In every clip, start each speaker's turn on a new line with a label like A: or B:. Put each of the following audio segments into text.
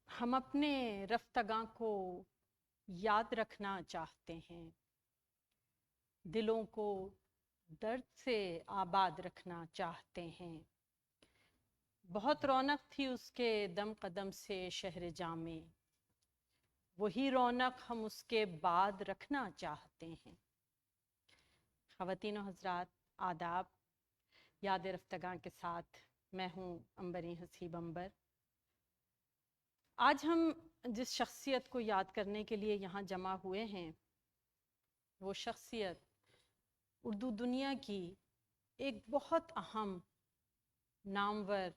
A: ہم اپنے رفتگاں کو یاد رکھنا چاہتے ہیں، دلوں کو درد سے آباد رکھنا چاہتے ہیں۔ بہت رونق تھی اس کے دم قدم سے شہر جامع، وہی رونق ہم اس کے بعد رکھنا چاہتے ہیں۔ خواتین و حضرات، آداب۔ یاد رفتگاں کے ساتھ میں ہوں عنبریں حسیب عنبر۔ آج ہم جس شخصیت کو یاد کرنے کے لیے یہاں جمع ہوئے ہیں، وہ شخصیت اردو دنیا کی ایک بہت اہم، نامور،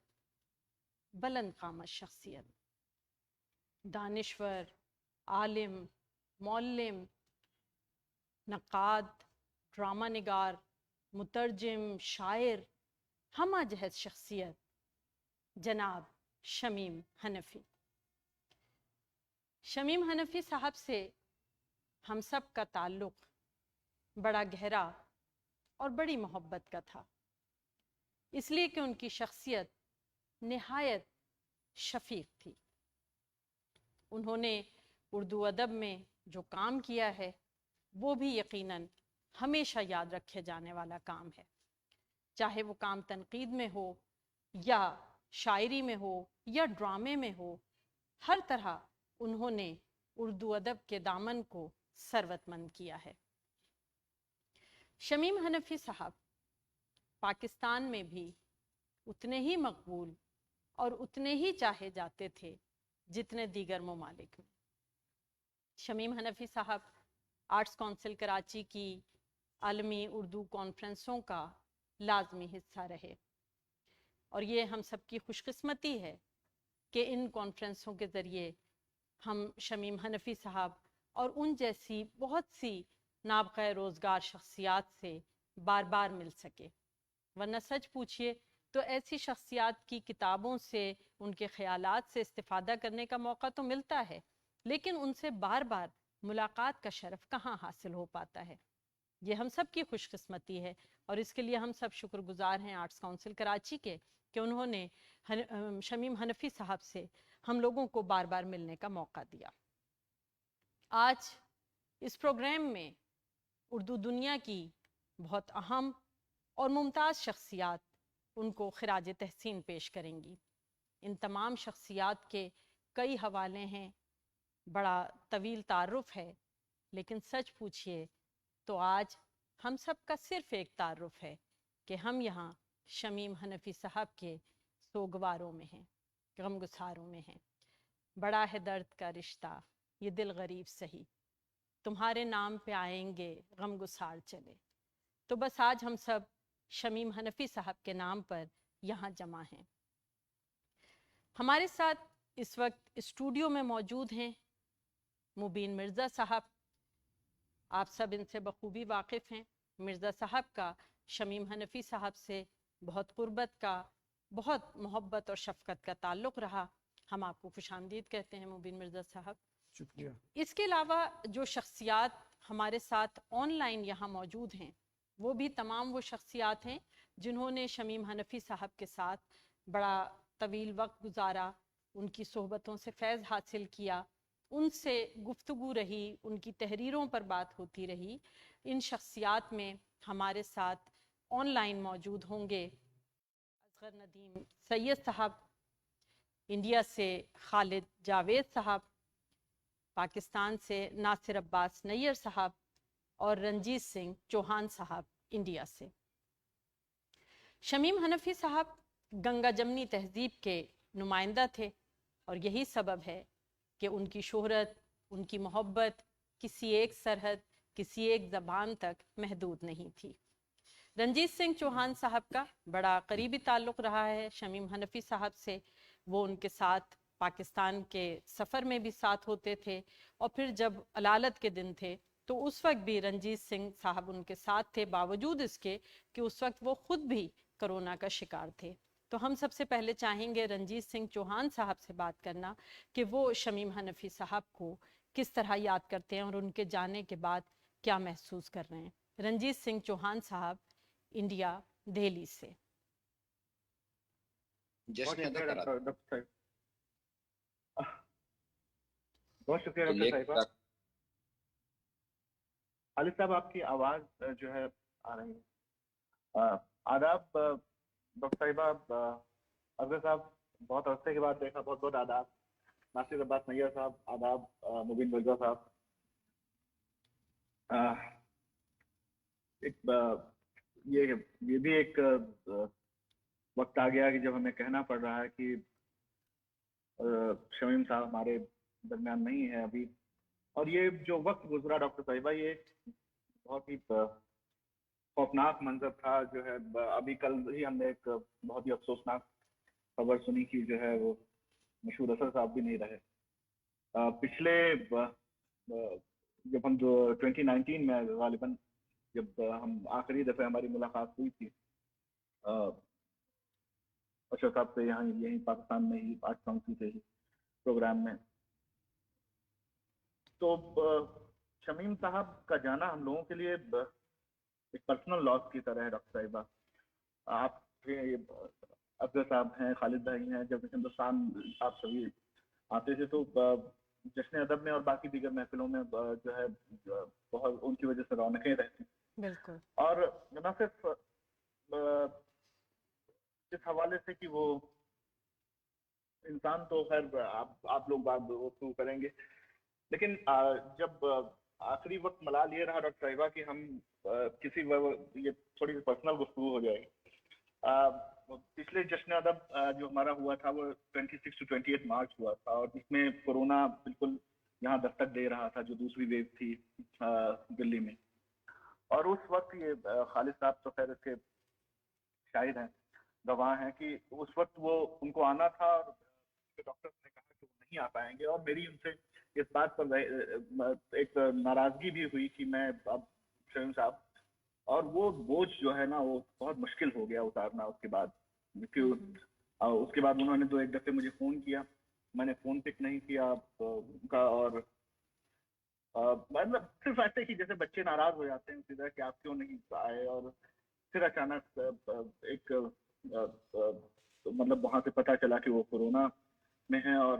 A: بلند قامت شخصیت، دانشور، عالم، معلم، نقاد، ڈرامہ نگار، مترجم، شاعر، ہمہ جہت شخصیت جناب شمیم حنفی۔ شمیم حنفی صاحب سے ہم سب کا تعلق بڑا گہرا اور بڑی محبت کا تھا، اس لیے کہ ان کی شخصیت نہایت شفیق تھی۔ انہوں نے اردو ادب میں جو کام کیا ہے وہ بھی یقیناً ہمیشہ یاد رکھے جانے والا کام ہے، چاہے وہ کام تنقید میں ہو یا شاعری میں ہو یا ڈرامے میں ہو، ہر طرح انہوں نے اردو ادب کے دامن کو ثروت مند کیا ہے۔ شمیم حنفی صاحب پاکستان میں بھی اتنے ہی مقبول اور اتنے ہی چاہے جاتے تھے جتنے دیگر ممالک میں۔ شمیم حنفی صاحب آرٹس کونسل کراچی کی عالمی اردو کانفرنسوں کا لازمی حصہ رہے، اور یہ ہم سب کی خوش قسمتی ہے کہ ان کانفرنسوں کے ذریعے ہم شمیم حنفی صاحب اور ان جیسی بہت سی نابغہ روزگار شخصیات سے بار بار مل سکے، ورنہ سچ پوچھئے تو ایسی شخصیات کی کتابوں سے، ان کے خیالات سے استفادہ کرنے کا موقع تو ملتا ہے، لیکن ان سے بار بار ملاقات کا شرف کہاں حاصل ہو پاتا ہے۔ یہ ہم سب کی خوش قسمتی ہے، اور اس کے لیے ہم سب شکر گزار ہیں آرٹس کونسل کراچی کے کہ انہوں نے شمیم حنفی صاحب سے ہم لوگوں کو بار بار ملنے کا موقع دیا۔ آج اس پروگرام میں اردو دنیا کی بہت اہم اور ممتاز شخصیات ان کو خراج تحسین پیش کریں گی۔ ان تمام شخصیات کے کئی حوالے ہیں، بڑا طویل تعارف ہے، لیکن سچ پوچھئے تو آج ہم سب کا صرف ایک تعارف ہے کہ ہم یہاں شمیم حنفی صاحب کے سوگواروں میں ہیں، غمگساروں میں ہیں۔ بڑا ہے درد کا رشتہ یہ دل غریب سہی، تمہارے نام پہ آئیں گے غمگسار چلے۔ تو بس آج ہم سب شمیم حنفی صاحب کے نام پر یہاں جمع ہیں۔ ہمارے ساتھ اس وقت اسٹوڈیو میں موجود ہیں مبین مرزا صاحب۔ آپ سب ان سے بخوبی واقف ہیں۔ مرزا صاحب کا شمیم حنفی صاحب سے بہت قربت کا، بہت محبت اور شفقت کا تعلق رہا۔ ہم آپ کو خوش آمدید کہتے ہیں مبین مرزا صاحب۔
B: شکریہ۔
A: اس کے علاوہ جو شخصیات ہمارے ساتھ آن لائن یہاں موجود ہیں، وہ بھی تمام وہ شخصیات ہیں جنہوں نے شمیم حنفی صاحب کے ساتھ بڑا طویل وقت گزارا، ان کی صحبتوں سے فیض حاصل کیا، ان سے گفتگو رہی، ان کی تحریروں پر بات ہوتی رہی۔ ان شخصیات میں ہمارے ساتھ آن لائن موجود ہوں گے اصغر ندیم سید صاحب، انڈیا سے خالد جاوید صاحب، پاکستان سے ناصر عباس نیر صاحب، اور رنجیت سنگھ چوہان صاحب انڈیا سے۔ شمیم حنفی صاحب گنگا جمنی تہذیب کے نمائندہ تھے، اور یہی سبب ہے کہ ان کی شہرت، ان کی محبت کسی ایک سرحد، کسی ایک زبان تک محدود نہیں تھی۔ رنجیت سنگھ چوہان صاحب کا بڑا قریبی تعلق رہا ہے شمیم حنفی صاحب سے۔ وہ ان کے ساتھ پاکستان کے سفر میں بھی ساتھ ہوتے تھے، اور پھر جب علالت کے دن تھے تو اس وقت بھی رنجیت سنگھ صاحب ان کے ساتھ تھے، باوجود اس کے کہ اس وقت وہ خود بھی کرونا کا شکار تھے۔ تو ہم سب سے پہلے چاہیں گے رنجیت سنگھ چوہان صاحب سے بات کرنا کہ وہ شمیم حنفی صاحب کو کس طرح یاد کرتے ہیں اور ان کے جانے کے بعد کیا محسوس کر رہے ہیں۔ رنجیت سنگھ چوہان صاحب، انڈیا، دہلی سے۔
B: بہت شکریہ ڈاکٹر صاحب، بہت شکریہ
C: تو
B: ڈاکٹر
C: یہ
B: صاحبہ۔ خالد صاحب آپ کی آواز جو ہے آ رہی ہے۔ آداب ڈاکٹر صاحبہ، افضل صاحب بہت عرصے کے بعد دیکھا، بہت بہت آداب۔ ناصر عباس نیر صاحب آداب۔ مبین مرزا صاحب، یہ بھی ایک وقت آ گیا کہ جب ہمیں کہنا پڑ رہا ہے کہ شمیم صاحب ہمارے درمیان نہیں ہے ابھی، اور یہ جو وقت گزرا ڈاکٹر صاحبہ، یہ بہت ہی خوفناک منظر تھا جو ہے۔ ابھی کل ہی ہم نے ایک بہت ہی افسوسناک خبر سنی کہ جو ہے وہ مشہور اثر صاحب بھی نہیں رہے۔ پچھلے جب ہم جو 2019 میں غالباً جب ہم آخری دفعہ ہماری ملاقات ہوئی تھی اشرف صاحب سے یہیں پاکستان میں ہی آرٹ کاؤنسل کے ہی پروگرام میں، تو شمیم صاحب کا جانا ہم لوگوں کے لیے ایک پرسنل لاس کی طرح ہے ڈاکٹر صاحبہ۔ آپ افضل صاحب ہیں، خالد بھائی ہیں، جب ہندوستان آپ سبھی آتے تھے تو جشن ادب میں اور باقی دیگر محفلوں میں جو ہے بہت ان کی وجہ سے رونقیں رہتی۔
A: بالکل۔ اور
B: نہ صرف اس حوالے سے کہ وہ انسان تو خیر آپ لوگ بات گفتگو کریں گے، لیکن جب آخری وقت ملال یہ رہا ڈاکٹر صاحبہ کہ ہم کسی یہ تھوڑی سی پرسنل گفتگو ہو جائے گی۔ پچھلے جشن ادب جو ہمارا ہوا تھا وہ 26 to 28 مارچ ہوا تھا، اور جس میں کورونا بالکل یہاں دستک دے رہا تھا، جو دوسری ویو تھی دلی میں۔ اور اس وقت یہ خالد صاحب تو خیر اس کے شاہد ہیں، گواہ ہیں کہ اس وقت وہ ان کو آنا تھا اور ڈاکٹر نے کہا کہ وہ نہیں آ پائیں گے، اور میری ان سے اس بات پر ایک ناراضگی بھی ہوئی کہ میں اب شمیم صاحب، اور وہ بوجھ جو ہے نا وہ بہت مشکل ہو گیا اتارنا اس کے بعد۔ اس کے بعد انہوں نے 2-1 دفعے مجھے فون کیا، میں نے فون پک نہیں کیا ان کا، اور مطلب صرف ایسے ہی جیسے بچے ناراض ہو جاتے ہیں اسی طرح کہ آپ کیوں نہیں آئے، اور پھر اچانک ایک مطلب وہاں سے پتہ چلا کہ وہ کورونا میں ہیں، اور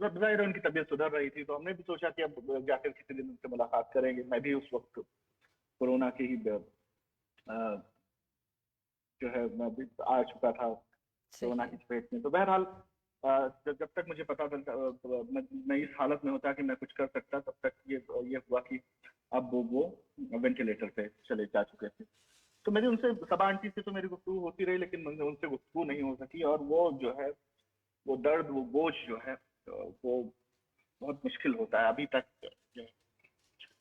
B: ظاہر ان کی طبیعت سدھر رہی تھی، تو ہم نے بھی سوچا کہ اب جا کر کسی دن ان سے ملاقات کریں گے۔ میں بھی اس وقت کورونا کے ہی جو ہے میں بھی آ چکا تھا کورونا کی چپیٹ میں، تو بہرحال جب تک مجھے پتا چلتا میں اس حالت میں ہوتا کہ میں کچھ کر سکتا، تب تک یہ ہوا کہ اب وہ وینٹیلیٹر پہ چلے جا چکے تھے۔ تو میری ان سے صبا آنٹی سے تو میری گفتگو ہوتی رہی، لیکن ان سے گفتگو نہیں ہو سکی، اور وہ جو ہے وہ درد، وہ بوجھ جو ہے وہ بہت مشکل ہوتا ہے ابھی تک،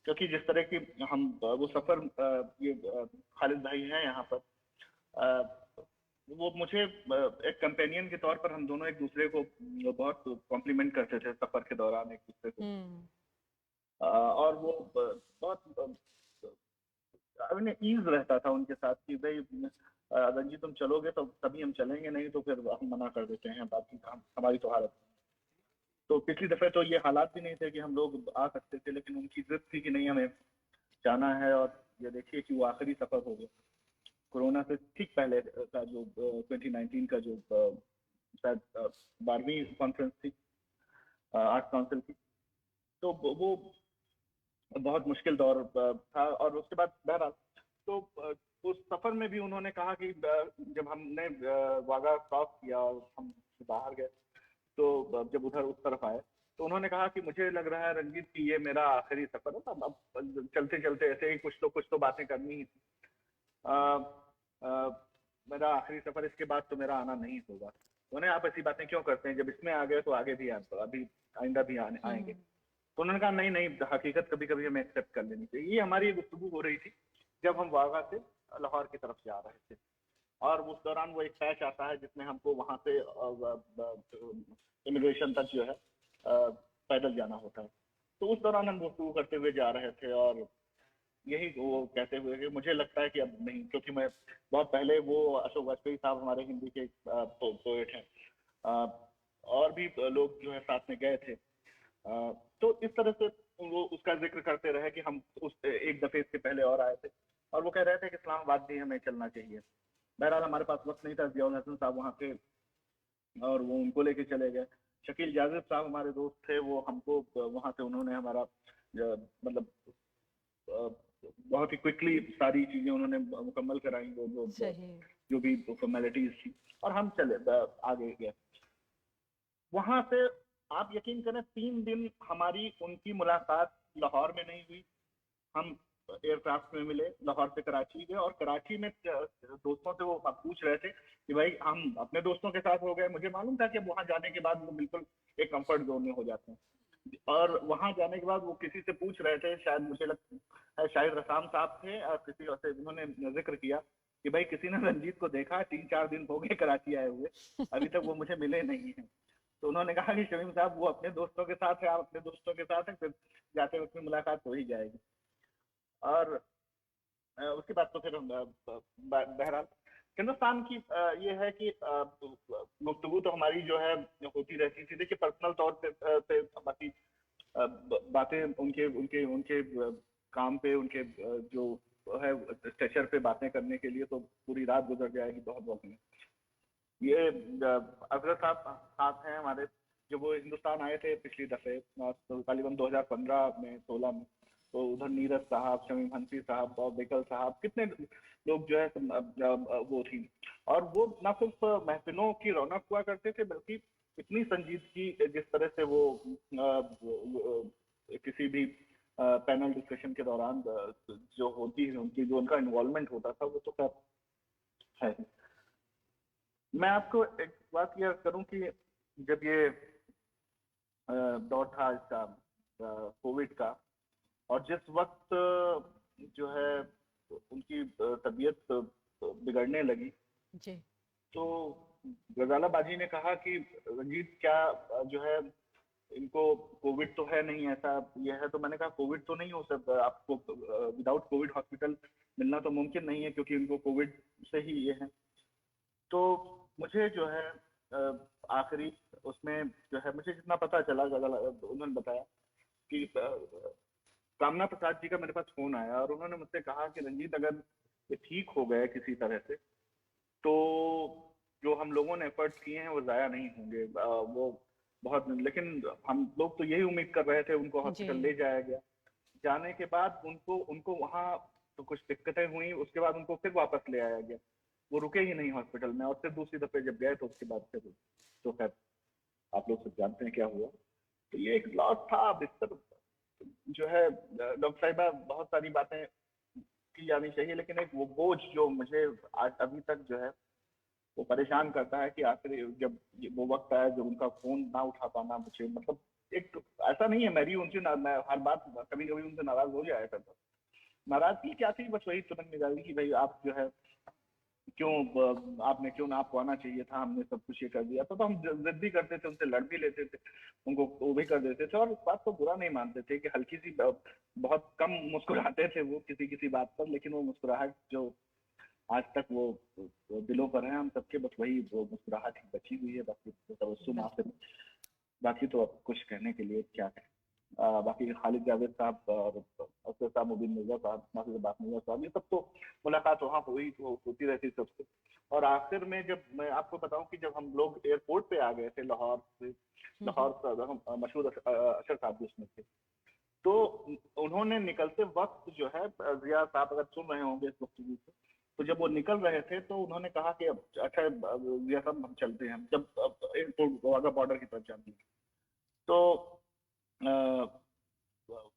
B: کیونکہ جس طرح کی ہم وہ سفر یہ خالد بھائی ہیں یہاں پر، وہ مجھے ایک کمپینین کے طور پر ہم دونوں ایک دوسرے کو بہت کمپلیمنٹ کرتے تھے سفر کے دوران ایک دوسرے کو، اور وہ بہت ایز رہتا تھا ان کے ساتھ کہ بھائی رنجی تم چلو گے تو تبھی ہم چلیں گے، نہیں تو پھر ہم منع کر دیتے ہیں، باقی ہماری تو حالت۔ تو پچھلی دفعہ تو یہ حالات بھی نہیں تھے کہ ہم لوگ آ سکتے تھے، لیکن ان کی ضد تھی کہ نہیں ہمیں جانا ہے، اور یہ دیکھیے کہ وہ آخری سفر ہو گیا کورونا سے ٹھیک پہلے کا، جو 2019 کا جو شاید 12ویں کانفرنس تھی آرٹ کاؤنسل کی، تو وہ بہت مشکل دور تھا۔ اور اس کے بعد بہرحال تو اس سفر میں بھی انہوں نے کہا کہ جب ہم نے واگا کراس کیا اور ہم باہر گئے، تو جب ادھر اس طرف آئے تو انہوں نے کہا کہ مجھے لگ رہا ہے رنجیت کہ یہ میرا آخری سفر ہے، اب چلتے چلتے ایسے ہی کچھ تو باتیں کرنی ہی تھی، میرا آخری سفر، اس کے بعد تو میرا آنا نہیں ہوگا۔ انہوں نے آپ ایسی باتیں کیوں کرتے ہیں، جب اس میں آ گئے تو آگے بھی ابھی آئندہ بھی آئیں گے۔ تو انہوں نے کہا نہیں حقیقت کبھی کبھی ہمیں ایکسیپٹ کر لینی چاہیے۔ یہ ہماری گفتگو ہو رہی تھی جب ہم واگا سے لاہور کی طرف جا رہے تھے، اور اس دوران وہ ایک پیچ آتا ہے جس میں ہم کو وہاں سے امیگریشن تک جو ہے پیدل جانا ہوتا ہے. تو اس دوران ہم گفتگو کرتے ہوئے جا رہے تھے اور یہی وہ کہتے ہوئے کہ مجھے لگتا ہے کہ اب نہیں, کیونکہ میں بہت پہلے وہ اشوک واجپئی صاحب ہمارے ہندی کے پوئٹ ہیں, اور بھی لوگ جو ہے ساتھ میں گئے تھے, تو اس طرح سے وہ اس کا ذکر کرتے رہے کہ ہم اس ایک دفعے اس سے پہلے اور آئے تھے اور وہ کہہ رہے تھے کہ اسلام آباد بھی ہمیں چلنا چاہیے. بہرحال ہمارے پاس وقت نہیں تھا, ضیاء الحسن صاحب وہاں تھے اور وہ ان کو لے کے چلے گئے. شکیل جازب صاحب ہمارے دوست تھے, وہ ہم کو وہاں سے انہوں نے ہمارا مطلب بہت ہی کوئکلی ساری چیزیں انہوں نے مکمل کرائی, جو بھی فارمیلٹیز تھی, اور ہم چلے آگے گئے. وہاں سے آپ یقین کریں 3 دن ہماری ان کی ملاقات لاہور میں نہیں ہوئی. ہم ایئر کرافٹ میں ملے, لاہور سے کراچی گئے, اور کراچی میں دوستوں سے وہ پوچھ رہے تھے کہ بھائی ہم اپنے دوستوں کے ساتھ ہو گئے. مجھے معلوم تھا کہ وہاں جانے کے بعد وہ بالکل ایک کمفرٹ زون میں ہو جاتے ہیں, اور وہاں جانے کے بعد وہ کسی سے پوچھ رہے تھے, شاید مجھے لگتا ہے شاہد رسام صاحب تھے, اور کسی اور سے انہوں نے ذکر کیا کہ بھائی کسی نے رنجیت کو دیکھا, 3-4 دن ہو گئے کراچی آئے ہوئے, ابھی تک وہ مجھے ملے نہیں ہیں. تو انہوں نے کہا کہ شمیم صاحب وہ اپنے دوستوں کے ساتھ ہے, آپ اپنے دوستوں کے ساتھ ہیں, پھر جاتے وقت میں ملاقات ہو ہی جائے گی. اور اس کے بعد تو پھر بہرحال ہندوستان کی یہ ہے کہ گفتگو تو ہماری جو ہے ہوتی رہتی تھی. دیکھیے پرسنل طور پہ باقی باتیں ان کے کام پہ, ان کے جو ہے اسٹیچر پہ باتیں کرنے کے لیے تو پوری رات گزر جائے گی بہت وقت میں. یہ اظہر صاحب ہیں ہمارے, جو وہ ہندوستان آئے تھے پچھلی دفعے غالباً 2015 میں 16 میں, تو ادھر نیرج صاحب, شمیم حنفی صاحب اور بیکل صاحب, کتنے لوگ جو ہے وہ تھی. اور وہ نہ صرف محفلوں کی رونق ہوا کرتے تھے بلکہ اتنی سنجیدگی جس طرح سے وہ کسی بھی پینل ڈسکشن کے دوران جو ہوتی ہے ان کی, جو ان کا انوالومنٹ ہوتا تھا, وہ تو خیر ہے. میں آپ کو ایک بات یہ کروں کہ جب یہ دور تھا اس کا کووڈ کا, اور جس وقت جو ہے ان کی طبیعت بگڑنے لگی, تو غزالہ باجی نے کہا کہ رنجیت کیا جو ہے ان کو کووڈ تو ہے نہیں, ایسا یہ ہے. تو میں نے کہا کووڈ تو نہیں ہو سکتا, آپ کو وداؤٹ کووڈ ہاسپٹل ملنا تو ممکن نہیں ہے, کیونکہ ان کو کووڈ سے ہی یہ ہے. تو مجھے جو ہے آخری اس میں جو ہے مجھے جتنا پتا چلا, انہوں نے بتایا کہ کامنا پرساد جی کا میرے پاس فون آیا, اور انہوں نے مجھ سے کہا کہ رنجیت اگر یہ ٹھیک ہو گئے کسی طرح سے, تو جو ہم لوگوں نے ایفرٹس کیے ہیں وہ ضائع نہیں ہوں گے. وہ بہت, لیکن ہم لوگ تو یہی امید کر رہے تھے, ان کو ہاسپٹل لے جایا گیا. جانے کے بعد ان کو وہاں تو کچھ دقتیں ہوئیں, اس کے بعد ان کو پھر واپس لے آیا گیا, وہ رکے ہی نہیں ہاسپٹل میں. اور پھر دوسری دفعہ جب گئے تو اس کے بعد پھر تو خیر آپ لوگ سب جانتے ہیں کیا ہوا. تو یہ ایک لاس تھا. بستر جو ہے ڈاکٹر صاحبہ بہت ساری باتیں کی جانی چاہیے, لیکن ایک وہ بوجھ جو مجھے آج ابھی تک جو ہے وہ پریشان کرتا ہے کہ آخر جب وہ وقت آیا جب ان کا فون نہ اٹھا پانا مجھے, مطلب ایک ایسا نہیں ہے میری ان سے میں ہر بات کبھی کبھی ان سے ناراض ہو جایا کرتا. ناراضگی کیا تھی, بس وہی ترنت نکالی کہ بھائی آپ جو ہے کیوں, آپ نے کیوں نہ, آپ کو آنا چاہیے تھا, ہم نے سب کچھ یہ کر دیا. تو ہم ضد بھی کرتے تھے, ان سے لڑ بھی لیتے تھے, ان کو وہ بھی کر دیتے تھے, اور اس بات کو برا نہیں مانتے تھے کہ ہلکی سی بہت کم مسکراتے تھے وہ کسی بات پر, لیکن وہ مسکراہٹ جو آج تک وہ دلوں پر ہے ہم سب کے, بس وہی وہ مسکراہٹ ہی بچی ہوئی ہے. باقی تبسم آپ سے, باقی تو اب کچھ کہنے کے لیے کیا ہے. باقی خالد جاوید صاحب اور افسر صاحب, مبین مرزا صاحب, ناصر عباس مرزا صاحب, یہ سب تو ملاقات وہاں ہوتی رہتی سب سے. اور آخر میں جب میں آپ کو بتاؤں کہ جب ہم لوگ ایئرپورٹ پہ آ گئے تھے لاہور سے, لاہور مشہور اشر صاحب بھی اس میں تھے, تو انہوں نے نکلتے وقت جو ہے, ضیاء صاحب اگر سن رہے ہوں گے اس گفتگو کو, تو جب وہ نکل رہے تھے تو انہوں نے کہا کہ اچھا ضیاء صاحب ہم چلتے ہیں, جب ایئرپورٹ واگا بارڈر کی طرف جانے, تو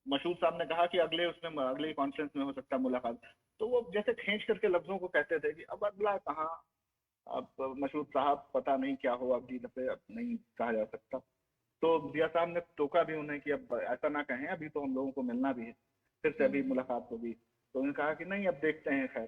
B: مشہور صاحب نے کہا کہ اگلے کانفرنس میں ہو سکتا ہے ملاقات. تو وہ جیسے کھینچ کر کے لفظوں کو کہتے تھے کہ اب اگلا کہاں, اب مشہور صاحب پتہ نہیں کیا ہو, اگلی دفعہ نہیں کہا جا سکتا. تو ضیاء صاحب نے ٹوکا بھی انہیں کہ اب ایسا نہ کہیں, ابھی تو ہم لوگوں کو ملنا بھی ہے, پھر سے ابھی ملاقات ہوگی. تو انہوں نے کہا کہ نہیں اب دیکھتے ہیں, خیر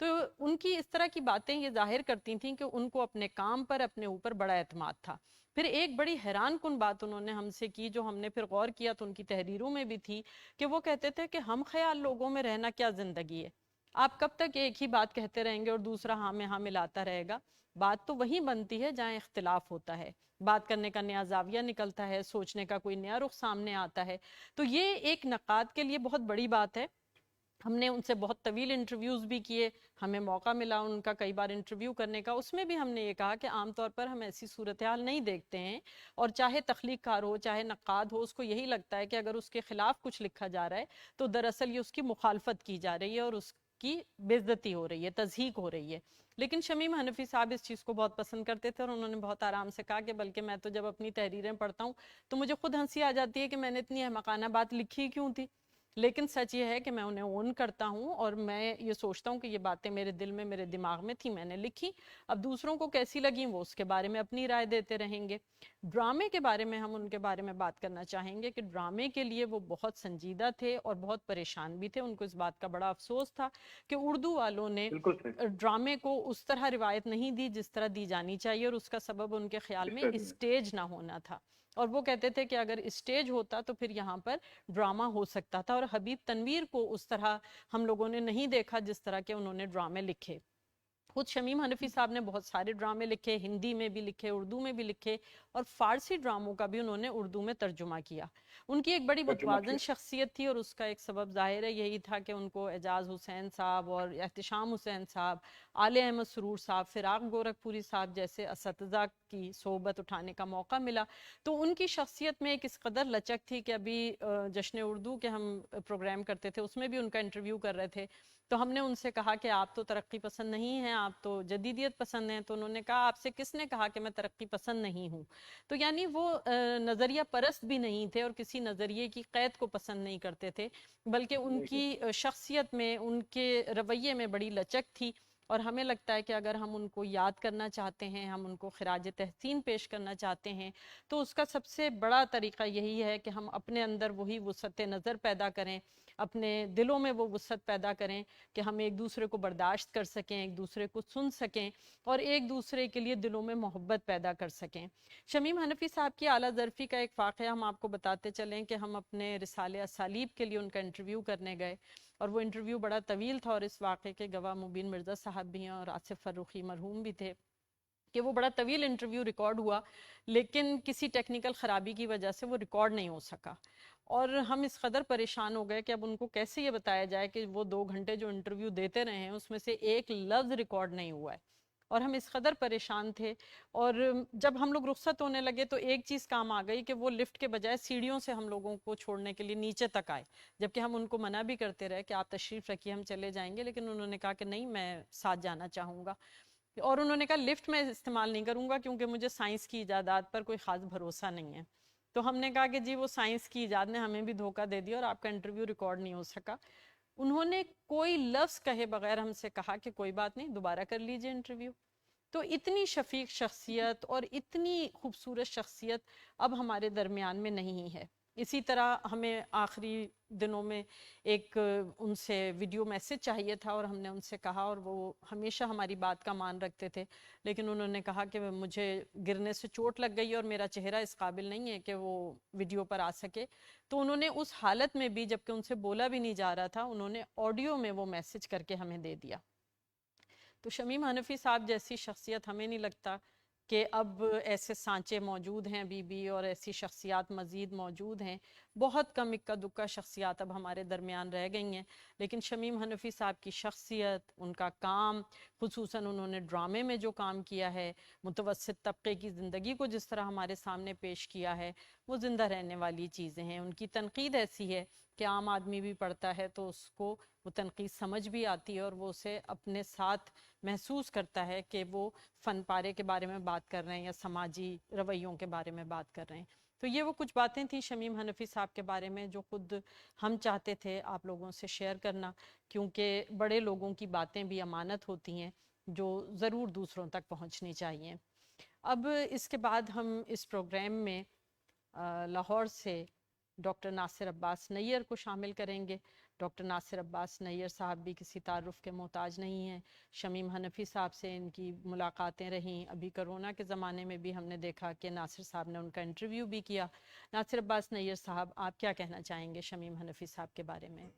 A: تو ان کی اس طرح کی باتیں یہ ظاہر کرتی تھیں کہ ان کو اپنے کام پر اپنے اوپر بڑا اعتماد تھا. پھر ایک بڑی حیران کن بات انہوں نے ہم سے کی جو ہم نے پھر غور کیا تو ان کی تحریروں میں بھی تھی کہ وہ کہتے تھے کہ ہم خیال لوگوں میں رہنا کیا زندگی ہے, آپ کب تک ایک ہی بات کہتے رہیں گے اور دوسرا ہاں میں ہاں ملاتا رہے گا. بات تو وہیں بنتی ہے جہاں اختلاف ہوتا ہے, بات کرنے کا نیا زاویہ نکلتا ہے, سوچنے کا کوئی نیا رخ سامنے آتا ہے. تو یہ ایک نقاد کے لیے بہت بڑی بات ہے. ہم نے ان سے بہت طویل انٹرویوز بھی کیے, ہمیں موقع ملا ان کا کئی بار انٹرویو کرنے کا. اس میں بھی ہم نے یہ کہا کہ عام طور پر ہم ایسی صورتحال نہیں دیکھتے ہیں, اور چاہے تخلیق کار ہو چاہے نقاد ہو, اس کو یہی لگتا ہے کہ اگر اس کے خلاف کچھ لکھا جا رہا ہے تو دراصل یہ اس کی مخالفت کی جا رہی ہے اور اس کی بے عزتی ہو رہی ہے, تضحیک ہو رہی ہے. لیکن شمیم حنفی صاحب اس چیز کو بہت پسند کرتے تھے, اور انہوں نے بہت آرام سے کہا کہ بلکہ میں تو جب اپنی تحریریں پڑھتا ہوں تو مجھے خود ہنسی آ جاتی ہے کہ میں نے اتنی احمقانہ بات لکھی کیوں تھی. لیکن سچ یہ ہے کہ میں انہیں اون کرتا ہوں, اور میں یہ سوچتا ہوں کہ یہ باتیں میرے دل میں میرے دماغ میں تھی, میں نے لکھی. اب دوسروں کو کیسی لگیں وہ اس کے بارے میں اپنی رائے دیتے رہیں گے. ڈرامے کے بارے میں ہم ان کے بارے میں بات کرنا چاہیں گے کہ ڈرامے کے لیے وہ بہت سنجیدہ تھے اور بہت پریشان بھی تھے. ان کو اس بات کا بڑا افسوس تھا کہ اردو والوں نے
B: بالکل صحیح.
A: ڈرامے کو اس طرح روایت نہیں دی جس طرح دی جانی چاہیے, اور اس کا سبب ان کے خیال میں اسٹیج نہ ہونا تھا. اور وہ کہتے تھے کہ اگر اسٹیج ہوتا تو پھر یہاں پر ڈرامہ ہو سکتا تھا, اور حبیب تنویر کو اس طرح ہم لوگوں نے نہیں دیکھا جس طرح کے انہوں نے ڈرامے لکھے. خود شمیم حنفی صاحب نے بہت سارے ڈرامے لکھے, ہندی میں بھی لکھے, اردو میں بھی لکھے, اور فارسی ڈراموں کا بھی انہوں نے اردو میں ترجمہ کیا. ان کی ایک بڑی متوازن شخصیت تھی, اور اس کا ایک سبب ظاہر ہے یہی تھا کہ ان کو اعجاز حسین صاحب اور احتشام حسین صاحب, آل احمد سرور صاحب, فراق گورکھپوری صاحب جیسے اساتذہ کی صحبت اٹھانے کا موقع ملا. تو ان کی شخصیت میں ایک اس قدر لچک تھی کہ ابھی جشن اردو کے ہم پروگرام کرتے تھے, اس میں بھی ان کا انٹرویو کر رہے تھے, تو ہم نے ان سے کہا کہ آپ تو ترقی پسند نہیں ہیں, آپ تو جدیدیت پسند ہیں. تو انہوں نے کہا آپ سے کس نے کہا کہ میں ترقی پسند نہیں ہوں. تو یعنی وہ نظریہ پرست بھی نہیں تھے اور کسی نظریے کی قید کو پسند نہیں کرتے تھے, بلکہ ان کی شخصیت میں ان کے رویے میں بڑی لچک تھی. اور ہمیں لگتا ہے کہ اگر ہم ان کو یاد کرنا چاہتے ہیں, ہم ان کو خراج تحسین پیش کرنا چاہتے ہیں, تو اس کا سب سے بڑا طریقہ یہی ہے کہ ہم اپنے اندر وہی وسعت نظر پیدا کریں, اپنے دلوں میں وہ وسعت پیدا کریں کہ ہم ایک دوسرے کو برداشت کر سکیں, ایک دوسرے کو سن سکیں, اور ایک دوسرے کے لیے دلوں میں محبت پیدا کر سکیں. شمیم حنفی صاحب کی اعلیٰ ظرفی کا ایک واقعہ ہم آپ کو بتاتے چلیں کہ ہم اپنے رسالے اسالیب کے لیے ان کا انٹرویو کرنے گئے, اور وہ انٹرویو بڑا طویل تھا, اور اس واقعے کے گواہ مبین مرزا صاحب بھی ہیں اور آصف فروخی مرحوم بھی تھے, کہ وہ بڑا طویل انٹرویو ریکارڈ ہوا لیکن کسی ٹیکنیکل خرابی کی وجہ سے وہ ریکارڈ نہیں ہو سکا. اور ہم اس قدر پریشان ہو گئے کہ اب ان کو کیسے یہ بتایا جائے کہ وہ 2 گھنٹے جو انٹرویو دیتے رہے ہیں اس میں سے ایک لفظ ریکارڈ نہیں ہوا ہے, اور ہم اس قدر پریشان تھے. اور جب ہم لوگ رخصت ہونے لگے تو ایک چیز کام آ گئی کہ وہ لفٹ کے بجائے سیڑھیوں سے ہم لوگوں کو چھوڑنے کے لیے نیچے تک آئے, جبکہ ہم ان کو منع بھی کرتے رہے کہ آپ تشریف رکھیے ہم چلے جائیں گے, لیکن انہوں نے کہا کہ نہیں میں ساتھ جانا چاہوں گا. اور انہوں نے کہا لفٹ میں استعمال نہیں کروں گا کیونکہ مجھے سائنس کی ایجادات پر کوئی خاص بھروسہ نہیں ہے. تو ہم نے کہا کہ جی وہ سائنس کی ایجاد نے ہمیں بھی دھوکہ دے دیا اور آپ کا انٹرویو ریکارڈ نہیں ہو سکا. انہوں نے کوئی لفظ کہے بغیر ہم سے کہا کہ کوئی بات نہیں دوبارہ کر لیجئے انٹرویو. تو اتنی شفیق شخصیت اور اتنی خوبصورت شخصیت اب ہمارے درمیان میں نہیں ہے. اسی طرح ہمیں آخری دنوں میں ایک ان سے ویڈیو میسج چاہیے تھا, اور ہم نے ان سے کہا, اور وہ ہمیشہ ہماری بات کا مان رکھتے تھے, لیکن انہوں نے کہا کہ مجھے گرنے سے چوٹ لگ گئی اور میرا چہرہ اس قابل نہیں ہے کہ وہ ویڈیو پر آ سکے. تو انہوں نے اس حالت میں بھی, جبکہ ان سے بولا بھی نہیں جا رہا تھا, انہوں نے آڈیو میں وہ میسج کر کے ہمیں دے دیا. تو شمیم حنفی صاحب جیسی شخصیت ہمیں نہیں لگتا کہ اب ایسے سانچے موجود ہیں بی اور ایسی شخصیات مزید موجود ہیں. بہت کم اکا دکا شخصیات اب ہمارے درمیان رہ گئی ہیں, لیکن شمیم حنفی صاحب کی شخصیت, ان کا کام, خصوصاً انہوں نے ڈرامے میں جو کام کیا ہے, متوسط طبقے کی زندگی کو جس طرح ہمارے سامنے پیش کیا ہے, وہ زندہ رہنے والی چیزیں ہیں. ان کی تنقید ایسی ہے کہ عام آدمی بھی پڑھتا ہے تو اس کو وہ تنقید سمجھ بھی آتی ہے, اور وہ اسے اپنے ساتھ محسوس کرتا ہے کہ وہ فن پارے کے بارے میں بات کر رہے ہیں یا سماجی رویوں کے بارے میں بات کر رہے ہیں. تو یہ وہ کچھ باتیں تھیں شمیم حنفی صاحب کے بارے میں جو خود ہم چاہتے تھے آپ لوگوں سے شیئر کرنا, کیونکہ بڑے لوگوں کی باتیں بھی امانت ہوتی ہیں جو ضرور دوسروں تک پہنچنی چاہیے. اب اس کے بعد ہم اس پروگرام میں لاہور سے ڈاکٹر ناصر عباس نیّر کو شامل کریں گے. ڈاکٹر ناصر عباس نیر صاحب بھی کسی تعارف کے محتاج نہیں ہیں. شمیم حنفی صاحب سے ان کی ملاقاتیں رہیں. ابھی کرونا کے زمانے میں بھی ہم نے دیکھا کہ ناصر صاحب نے ان کا انٹرویو بھی کیا. ناصر عباس نیر صاحب، آپ کیا کہنا چاہیں گے شمیم حنفی صاحب کے بارے میں؟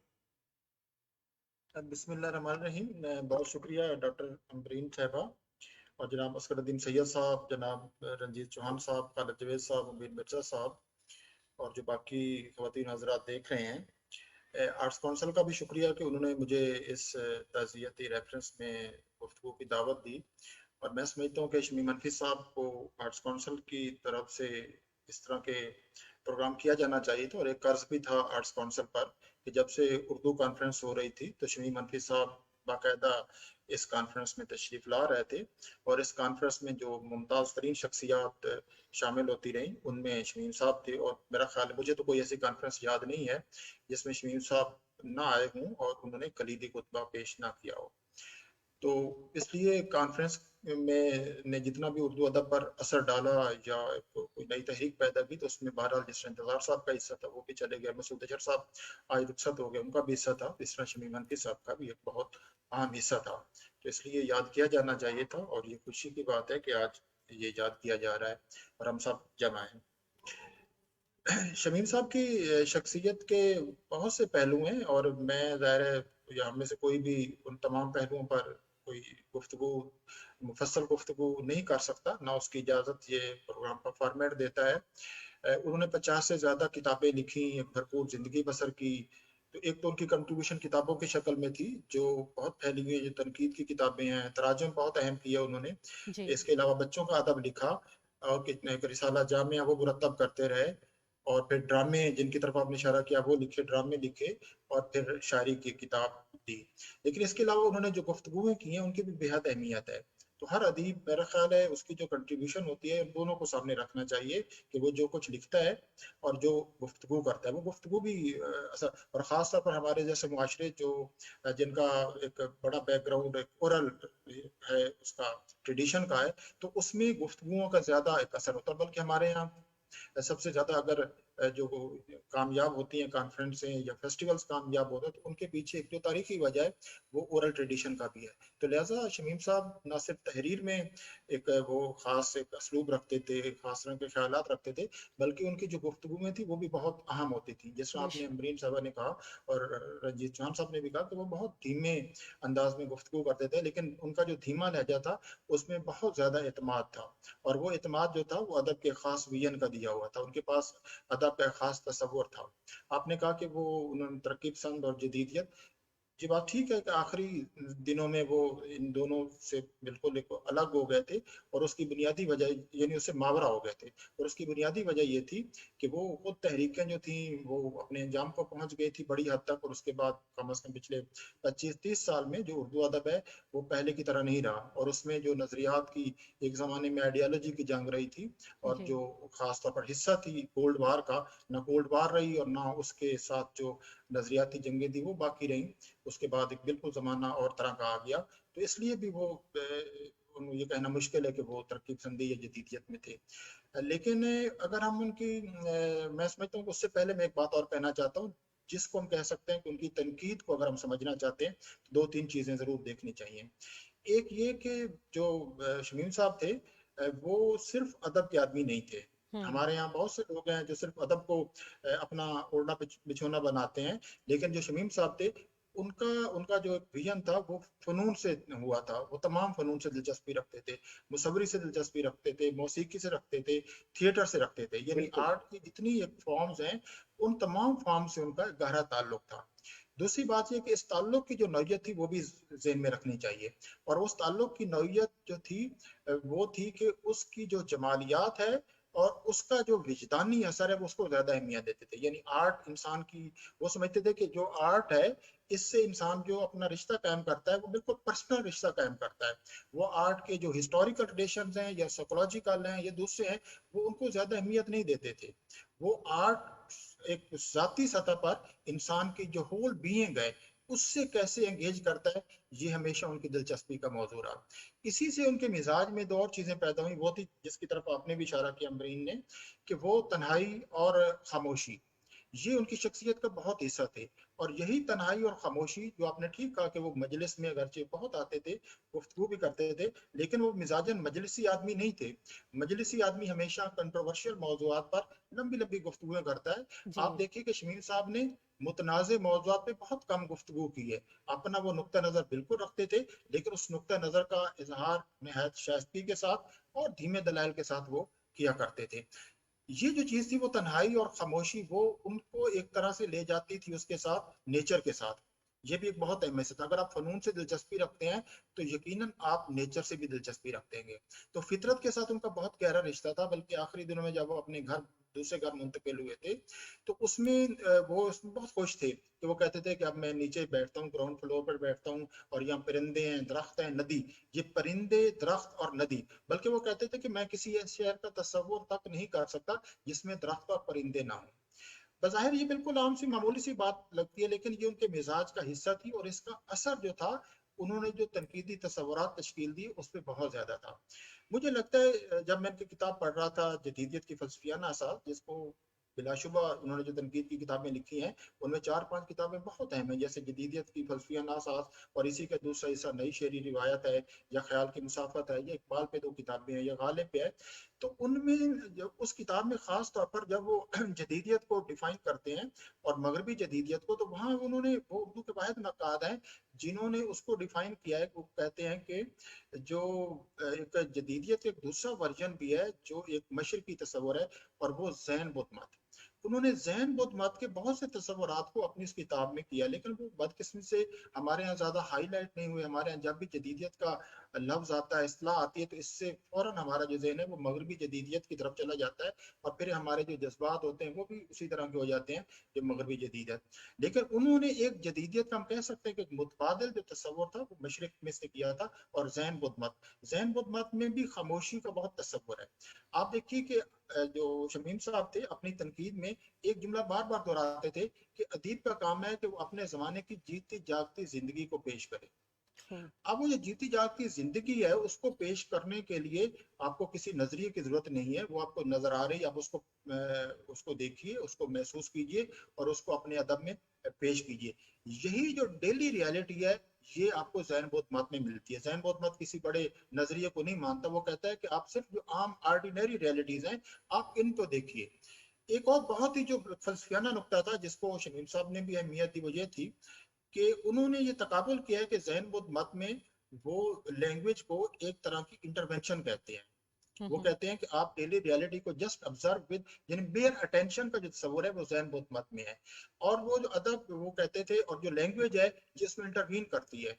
C: بسم اللہ الرحمن الرحیم. بہت شکریہ ڈاکٹر امبرین صاحبہ اور جناب اسکر الدین سید صاحب، جناب رنجیت چوہان صاحب، خالد جاوید صاحب، امیر مرزا صاحب اور جو باقی خواتین حضرات دیکھ رہے ہیں. آرٹس کونسل کا بھی شکریہ کہ انہوں نے مجھے اس تعزیتی ریفرنس میں گفتگو کی دعوت دی، اور میں سمجھتا ہوں کہ شمیم حنفی صاحب کو آرٹس کونسل کی طرف سے اس طرح کے پروگرام کیا جانا چاہیے تھا. اور ایک قرض بھی تھا آرٹس کونسل پر کہ جب سے اردو کانفرنس ہو رہی تھی تو شمیم حنفی صاحب باقاعدہ اس کانفرنس میں تشریف لا رہے تھے، اور اس کانفرنس میں جو ممتاز ترین شخصیات شامل ہوتی رہیں ان میں شمیم صاحب تھے. اور میرا خیال ہے، مجھے تو کوئی ایسی کانفرنس یاد نہیں ہے جس میں شمیم صاحب نہ آئے ہوں اور انہوں نے کلیدی خطبہ پیش نہ کیا ہو. تو اس لیے کانفرنس میں نے جتنا بھی اردو ادب پر اثر ڈالا یا کوئی نئی تحریک پیدا کی، تو اس میں بہرحال جس طرح انتظار صاحب کا حصہ تھا وہ بھی چلے گئے، مسعود اظہر صاحب آج رخصت ہو گئے، ان کا بھی حصہ تھا. اس طرح شمیم حنفی صاحب کا بھی ایک بہت اہم حصہ تھا. تو اس لیے یاد کیا جانا چاہیے تھا، اور یہ خوشی کی بات ہے کہ آج یہ یاد کیا جا رہا ہے اور ہم سب جمع ہیں. شمیم صاحب کی شخصیت کے بہت سے پہلو ہیں، اور میں ظاہر ہے یا ہم میں سے کوئی بھی ان تمام پہلوؤں پر کوئی مفصل گفتگو نہیں کر سکتا، نہ اس کی اجازت یہ پروگرام کا فارمیٹ دیتا ہے. انہوں نے 50 سے زیادہ کتابیں لکھی، ایک بھرپور زندگی بسر کی. تو ایک تو ان کی کنٹریبیوشن کتابوں کی شکل میں تھی جو بہت پھیلی ہوئی ہیں، جو تنقید کی کتابیں ہیں، تراجم بہت اہم کیا انہوں نے.
A: جی.
C: اس کے علاوہ بچوں کا ادب لکھا، اور کتنے رسالہ جامعہ وہ مرتب کرتے رہے، اور پھر ڈرامے جن کی طرف آپ نے اشارہ کیا وہ لکھے، ڈرامے لکھے، اور پھر شاعری کی کتاب دی. لیکن اس کے علاوہ انہوں نے جو گفتگویں کی ہیں ان کی بھی بہت اہمیت ہے. تو ہر ادیب میرا خیال ہے اس کی جو کنٹریبیوشن ہوتی ہے ان دونوں کو سامنے رکھنا چاہیے کہ وہ جو کچھ لکھتا ہے اور جو گفتگو کرتا ہے وہ گفتگو بھی اور خاص طور پر ہمارے جیسے معاشرے جو جن کا ایک بڑا بیک گراؤنڈ ایک اورل ہے، اس کا ٹریڈیشن کا ہے، تو اس میں گفتگوؤں کا زیادہ ایک اثر ہوتا ہے. بلکہ ہمارے یہاں سب سے زیادہ اگر جو کامیاب ہوتی ہیں کانفرنسیں یا فیسٹیولز کامیاب ہوتے ہیں تو ان کے پیچھے ایک جو تاریخی وجہ ہے وہ اورل ٹریڈیشن کا بھی ہے. تو لہٰذا شمیم صاحب نہ صرف تحریر میں ایک وہ خاص ایک اسلوب رکھتے تھے، خاص رنگ کے خیالات رکھتے تھے، بلکہ ان کی جو گفتگو میں تھی وہ بھی بہت اہم ہوتی تھی. جس طرح آپ نے امرین صاحبہ نے کہا اور رنجیت چوہان صاحب نے بھی کہا کہ وہ بہت دھیمے انداز میں گفتگو کرتے تھے، لیکن ان کا جو دھیما لہجہ تھا اس میں بہت زیادہ اعتماد تھا، اور وہ اعتماد جو تھا وہ ادب کے خاص ویژن کا دیا ہوا تھا. ان کے پاس ادب کا خاص تصور تھا. آپ نے کہا کہ وہ انہوں نے ترقی پسند اور جدیدیت، جی بات ٹھیک ہے کہ آخری دنوں میں وہ ان دونوں سے بالکل ایک الگ ہو گئے تھے، اور اس کی بنیادی وجہ یعنی اس سے ماورا ہو گئے تھے، اور اس کی بنیادی وجہ یہ تھی کہ وہ خود تحریکیں جو تھیں وہ اپنے انجام کو پہنچ گئی تھی بڑی حد تک، اور اس کے بعد کم از کم پچھلے 25-30 سال میں جو اردو ادب ہے وہ پہلے کی طرح نہیں رہا، اور اس میں جو نظریات کی ایک زمانے میں آئیڈیالوجی کی جنگ رہی تھی، اور
A: جی.
C: جو خاص طور پر حصہ تھی کولڈ وار کا، نہ کولڈ وار رہی اور نہ اس کے ساتھ جو نظریاتی جنگیں تھی وہ باقی رہیں. اس کے بعد ایک بالکل زمانہ اور طرح کا آ گیا. تو اس لیے بھی وہ یہ کہنا مشکل ہے کہ وہ ترقی پسندی یا جدیدیت میں تھے. لیکن اگر ہم ان کی میں سمجھتا ہوں کہ اس سے پہلے میں ایک بات اور کہنا چاہتا ہوں جس کو ہم کہہ سکتے ہیں کہ ان کی تنقید کو اگر ہم سمجھنا چاہتے ہیں تو 2-3 چیزیں ضرور دیکھنی چاہیے. ایک یہ کہ جو شمیم صاحب تھے وہ صرف ادب کے آدمی نہیں تھے. ہمارے یہاں بہت سے لوگ ہیں جو صرف ادب کو اپنا اوڑھنا بچھونا بناتے ہیں، لیکن جو شمیم صاحب تھے ان کا جو ویژن تھا وہ فنون سے ہوا تھا. وہ تمام فنون سے دلچسپی رکھتے تھے، مصوری سے دلچسپی رکھتے تھے، موسیقی سے رکھتے تھے، تھیٹر سے رکھتے تھے، یعنی آرٹ کی جتنی فارمز ہیں ان تمام فارم سے ان کا گہرا تعلق تھا. دوسری بات یہ کہ اس تعلق کی جو نوعیت تھی وہ بھی ذہن میں رکھنی چاہیے، اور اس تعلق کی نوعیت جو تھی وہ تھی کہ اس کی جو جمالیات ہے اور اس کا جو وجدانی اثر ہے وہ اس کو زیادہ اہمیت دیتے تھے. یعنی آرٹ انسان کی، وہ سمجھتے تھے کہ جو آرٹ ہے اس سے انسان جو اپنا رشتہ قائم کرتا ہے وہ بالکل پرسنل رشتہ قائم کرتا ہے. وہ آرٹ کے جو ہسٹوریکل ٹریڈیشنز ہیں یا سائیکولوجیکل ہیں یا دوسرے ہیں وہ ان کو زیادہ اہمیت نہیں دیتے تھے. وہ آرٹ ایک ذاتی سطح پر انسان کی جو ہول بینگ ہے اس سے کیسے انگیج کرتا ہے، یہ ہمیشہ ان کی دلچسپی کا موضوع رہا. اسی سے ان کے مزاج میں 2 اور چیزیں پیدا ہوئی، وہ تھی جس کی طرف آپ نے بھی اشارہ کیا امرین نے، کہ وہ تنہائی اور خاموشی. یہ ان کی شخصیت کا بہت حصہ تھے. اور یہی تنہائی اور خاموشی جو آپ نے ٹھیک کہا کہ وہ مجلس میں اگرچہ بہت آتے تھے, گفتگو بھی کرتے تھے, لیکن وہ مزاجن مجلسی آدمی نہیں تھے. مجلسی آدمی ہمیشہ کنٹروورشل موضوعات پر لمبی لمبی گفتگویں کرتا ہے.
A: جی
C: آپ دیکھیے کہ شمیم صاحب نے متنازع موضوعات پہ بہت کم گفتگو کی ہے. اپنا وہ نقطہ نظر بالکل رکھتے تھے, لیکن اس نقطہ نظر کا اظہار نہایت شائستگی کے ساتھ اور دھیمے دلائل کے ساتھ وہ کیا کرتے تھے. یہ جو چیز تھی وہ تنہائی اور خاموشی, وہ ان کو ایک طرح سے لے جاتی تھی اس کے ساتھ, نیچر کے ساتھ. یہ بھی ایک بہت اہم تھا. اگر آپ فنون سے دلچسپی رکھتے ہیں تو یقیناً آپ نیچر سے بھی دلچسپی رکھتے ہیں. تو فطرت کے ساتھ ان کا بہت گہرا رشتہ تھا. بلکہ آخری دنوں میں جب وہ اپنے گھر دوسرے گھر منتقل ہوئے تھے تو اس میں وہ اس میں بہت خوش تھے کہ وہ کہتے تھے کہ اب میں نیچے بیٹھتا ہوں, گراؤنڈ فلور پر بیٹھتا ہوں, اور یہاں پرندے ہیں, درخت ہیں, ندی. یہ پرندے, درخت اور ندی, بلکہ وہ کہتے تھے کہ میں کسی ایسے شہر کا تصور تک نہیں کر سکتا جس میں درخت اور پرندے نہ ہوں. بظاہر یہ بالکل عام سی معمولی سی بات لگتی ہے, لیکن یہ ان کے مزاج کا حصہ تھی, اور اس کا اثر جو تھا, انہوں نے جو تنقیدی تصورات تشکیل دی اس پہ بہت زیادہ تھا. مجھے لگتا ہے جب میں ان کی کتاب پڑھ رہا تھا جدیدیت کی فلسفیانہ اساس, جس کو بلا شبہ انہوں نے جو تنقید کی کتابیں لکھی ہیں ان میں 4-5 کتابیں بہت اہم ہیں, جیسے جدیدیت کی فلسفیانہ اساس, اور اسی کا دوسرا حصہ نئی شعری روایت ہے, یا خیال کی مسافت ہے, یا اقبال پہ 2 کتابیں ہیں, یا غالب پہ ہے. تو ان میں اس کتاب میں خاص طور پر جب وہ جدیدیت کو ڈیفائن کرتے ہیں اور مغربی جدیدیت کو, تو وہاں انہوں نے, وہ اردو کے واحد نقاد ہیں جنہوں نے اس کو ڈیفائن کیا ہے. وہ کہتے ہیں کہ جو ایک جدیدیت ایک دوسرا ورژن بھی ہے جو ایک مشرقی تصور ہے, اور وہ ذہن بدھ مت. انہوں نے ذہن بدھ مت کے بہت سے تصورات کو اپنی اس کتاب میں کیا, لیکن وہ بدقسمتی سے ہمارے ہاں زیادہ ہائی لائٹ نہیں ہوئے. ہمارے ہاں جب بھی جدیدیت کا لفظ آتا ہے, اصطلاح آتی ہے, تو اس سے فوراً ہمارا جو ذہن ہے وہ مغربی جدیدیت کی طرف چلا جاتا ہے, اور پھر ہمارے جو جذبات ہوتے ہیں وہ بھی اسی طرح کے ہو جاتے ہیں جو مغربی جدیدیت. لیکن انہوں نے ایک جدیدیت کا ہم کہہ سکتے ہیں کہ متبادل جو تصور تھا وہ مشرق میں سے کیا تھا, اور ذہن بدھ مت. ذہن بدھ مت میں بھی خاموشی کا بہت تصور ہے. آپ دیکھیے کہ جو شمیم صاحب تھے اپنی تنقید میں ایک جملہ بار بار دہراتے تھے کہ ادیب کا کام ہے کہ وہ اپنے زمانے کی جیتی جاگتی زندگی کو پیش کرے. اب وہ جو جیتی جاگتی زندگی ہے اس کو پیش کرنے کے لیے آپ کو کسی نظریے کی ضرورت نہیں ہے, وہ آپ کو نظر آ رہی, آپ اس کو دیکھیے, اس کو محسوس کیجئے, اور اس کو اپنے ادب میں پیش کیجئے. یہی جو ڈیلی ریالٹی ہے یہ آپ کو ذہن بدھ مت میں ملتی ہے. ذہن بدھ مت کسی بڑے نظریے کو نہیں مانتا, وہ کہتا ہے کہ آپ صرف جو عام آرڈینری ریالٹیز ہیں آپ ان کو دیکھیے. ایک اور بہت ہی جو فلسفیانہ نقطہ تھا جس کو شمیم صاحب نے بھی اہمیت دی, وہ یہ تھی کہ انہوں نے یہ تقابل کیا ہے کہ ذہن بدھ مت میں وہ لینگویج کو ایک طرح کی انٹرونشن کہتے ہیں. وہ کہتے ہیں کہ آپ ڈیلی ریالٹی کو جسٹ آبزرو ود, یعنی بیئر اٹینشن کا جو تصور ہے وہ ذہن بدھ مت میں ہے. اور وہ جو ادب وہ کہتے تھے, اور جو لینگویج ہے جس میں انٹروین کرتی ہے.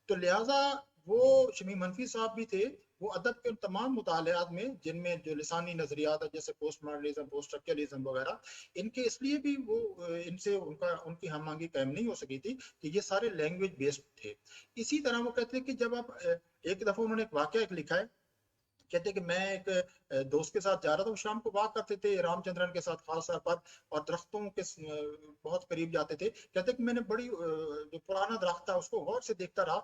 C: تو لہٰذا وہ شمیم حنفی صاحب بھی تھے, وہ ادب کے تمام مطالعات میں جن میں جو لسانی نظریات ہیں جیسے پوسٹ ماڈرنزم, پوسٹ اسٹرکچرلزم وغیرہ, ان کے اس لیے بھی وہ ان سے ان کی ہم آہنگی قائم نہیں ہو سکی تھی کہ یہ سارے لینگویج بیسڈ تھے. اسی طرح وہ کہتے ہیں کہ جب آپ ایک دفعہ انہوں نے ایک واقعہ لکھا ہے, کہتے کہ میں ایک دوست کے ساتھ جا رہا تھا, وہ شام کو واک کرتے تھے رام چندرن کے ساتھ خاص طور پر, اور درختوں کے بہت قریب جاتے تھے. کہتے کہ میں نے بڑی جو پرانا درخت تھا اس کو غور سے دیکھتا رہا,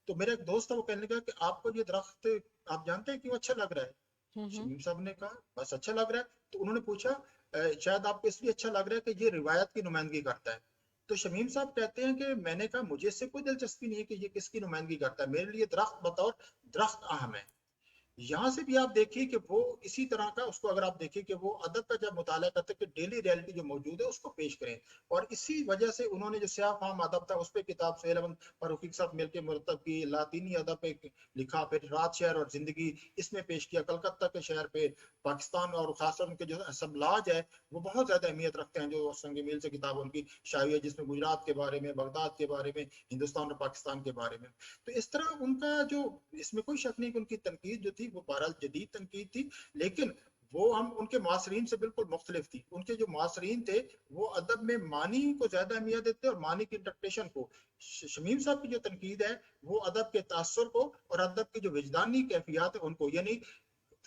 C: تو میرا ایک دوست تھا, وہ کہنے لگا کہ آپ کو یہ درخت آپ جانتے ہیں کیوں اچھا لگ رہا ہے؟ شمیم صاحب نے کہا بس اچھا لگ رہا ہے. تو انہوں نے پوچھا شاید آپ کو اس لیے اچھا لگ رہا ہے کہ یہ روایت کی نمائندگی کرتا ہے. تو شمیم صاحب کہتے ہیں کہ میں نے کہا مجھے اس سے کوئی دلچسپی نہیں ہے کہ یہ کس کی نمائندگی کرتا ہے, میرے لیے درخت بطور درخت اہم ہے. یہاں سے بھی آپ دیکھیے کہ وہ اسی طرح کا, اس کو اگر آپ دیکھیں کہ وہ ادب کا جب مطالعہ کرتے کہ ڈیلی ریالٹی جو موجود ہے اس کو پیش کریں, اور اسی وجہ سے انہوں نے جو سیاہ فام ادب تھا اس پہ کتاب سہیل احمد فاروقی کے ساتھ مل کے مرتب کی, لاطینی ادب پہ لکھا, پھر رات شہر اور زندگی اس میں پیش کیا, کلکتہ کے شہر پہ, پاکستان اور خاص طور ان کے جو اسمبلاج ہے وہ بہت زیادہ اہمیت رکھتے ہیں. جو سنگ میل سے کتاب ان کی شائع ہے جس میں گجرات کے بارے میں, بغداد کے بارے میں, ہندوستان اور پاکستان کے بارے میں. تو اس طرح ان کا جو, اس میں کوئی شک نہیں کہ ان کی تنقید جو تھی وہ بہرحال جدید تنقید تھی, لیکن وہ ہم ان کے معاصرین سے بالکل مختلف تھی. ان کے جو معاصرین تھے وہ ادب میں معنی کو زیادہ اہمیت دیتے اور معنی کی انٹرپریشن کو. شمیم صاحب کی جو تنقید ہے وہ ادب کے تاثر کو اور ادب کی جو وجدانی کیفیات ہے ان کو, یعنی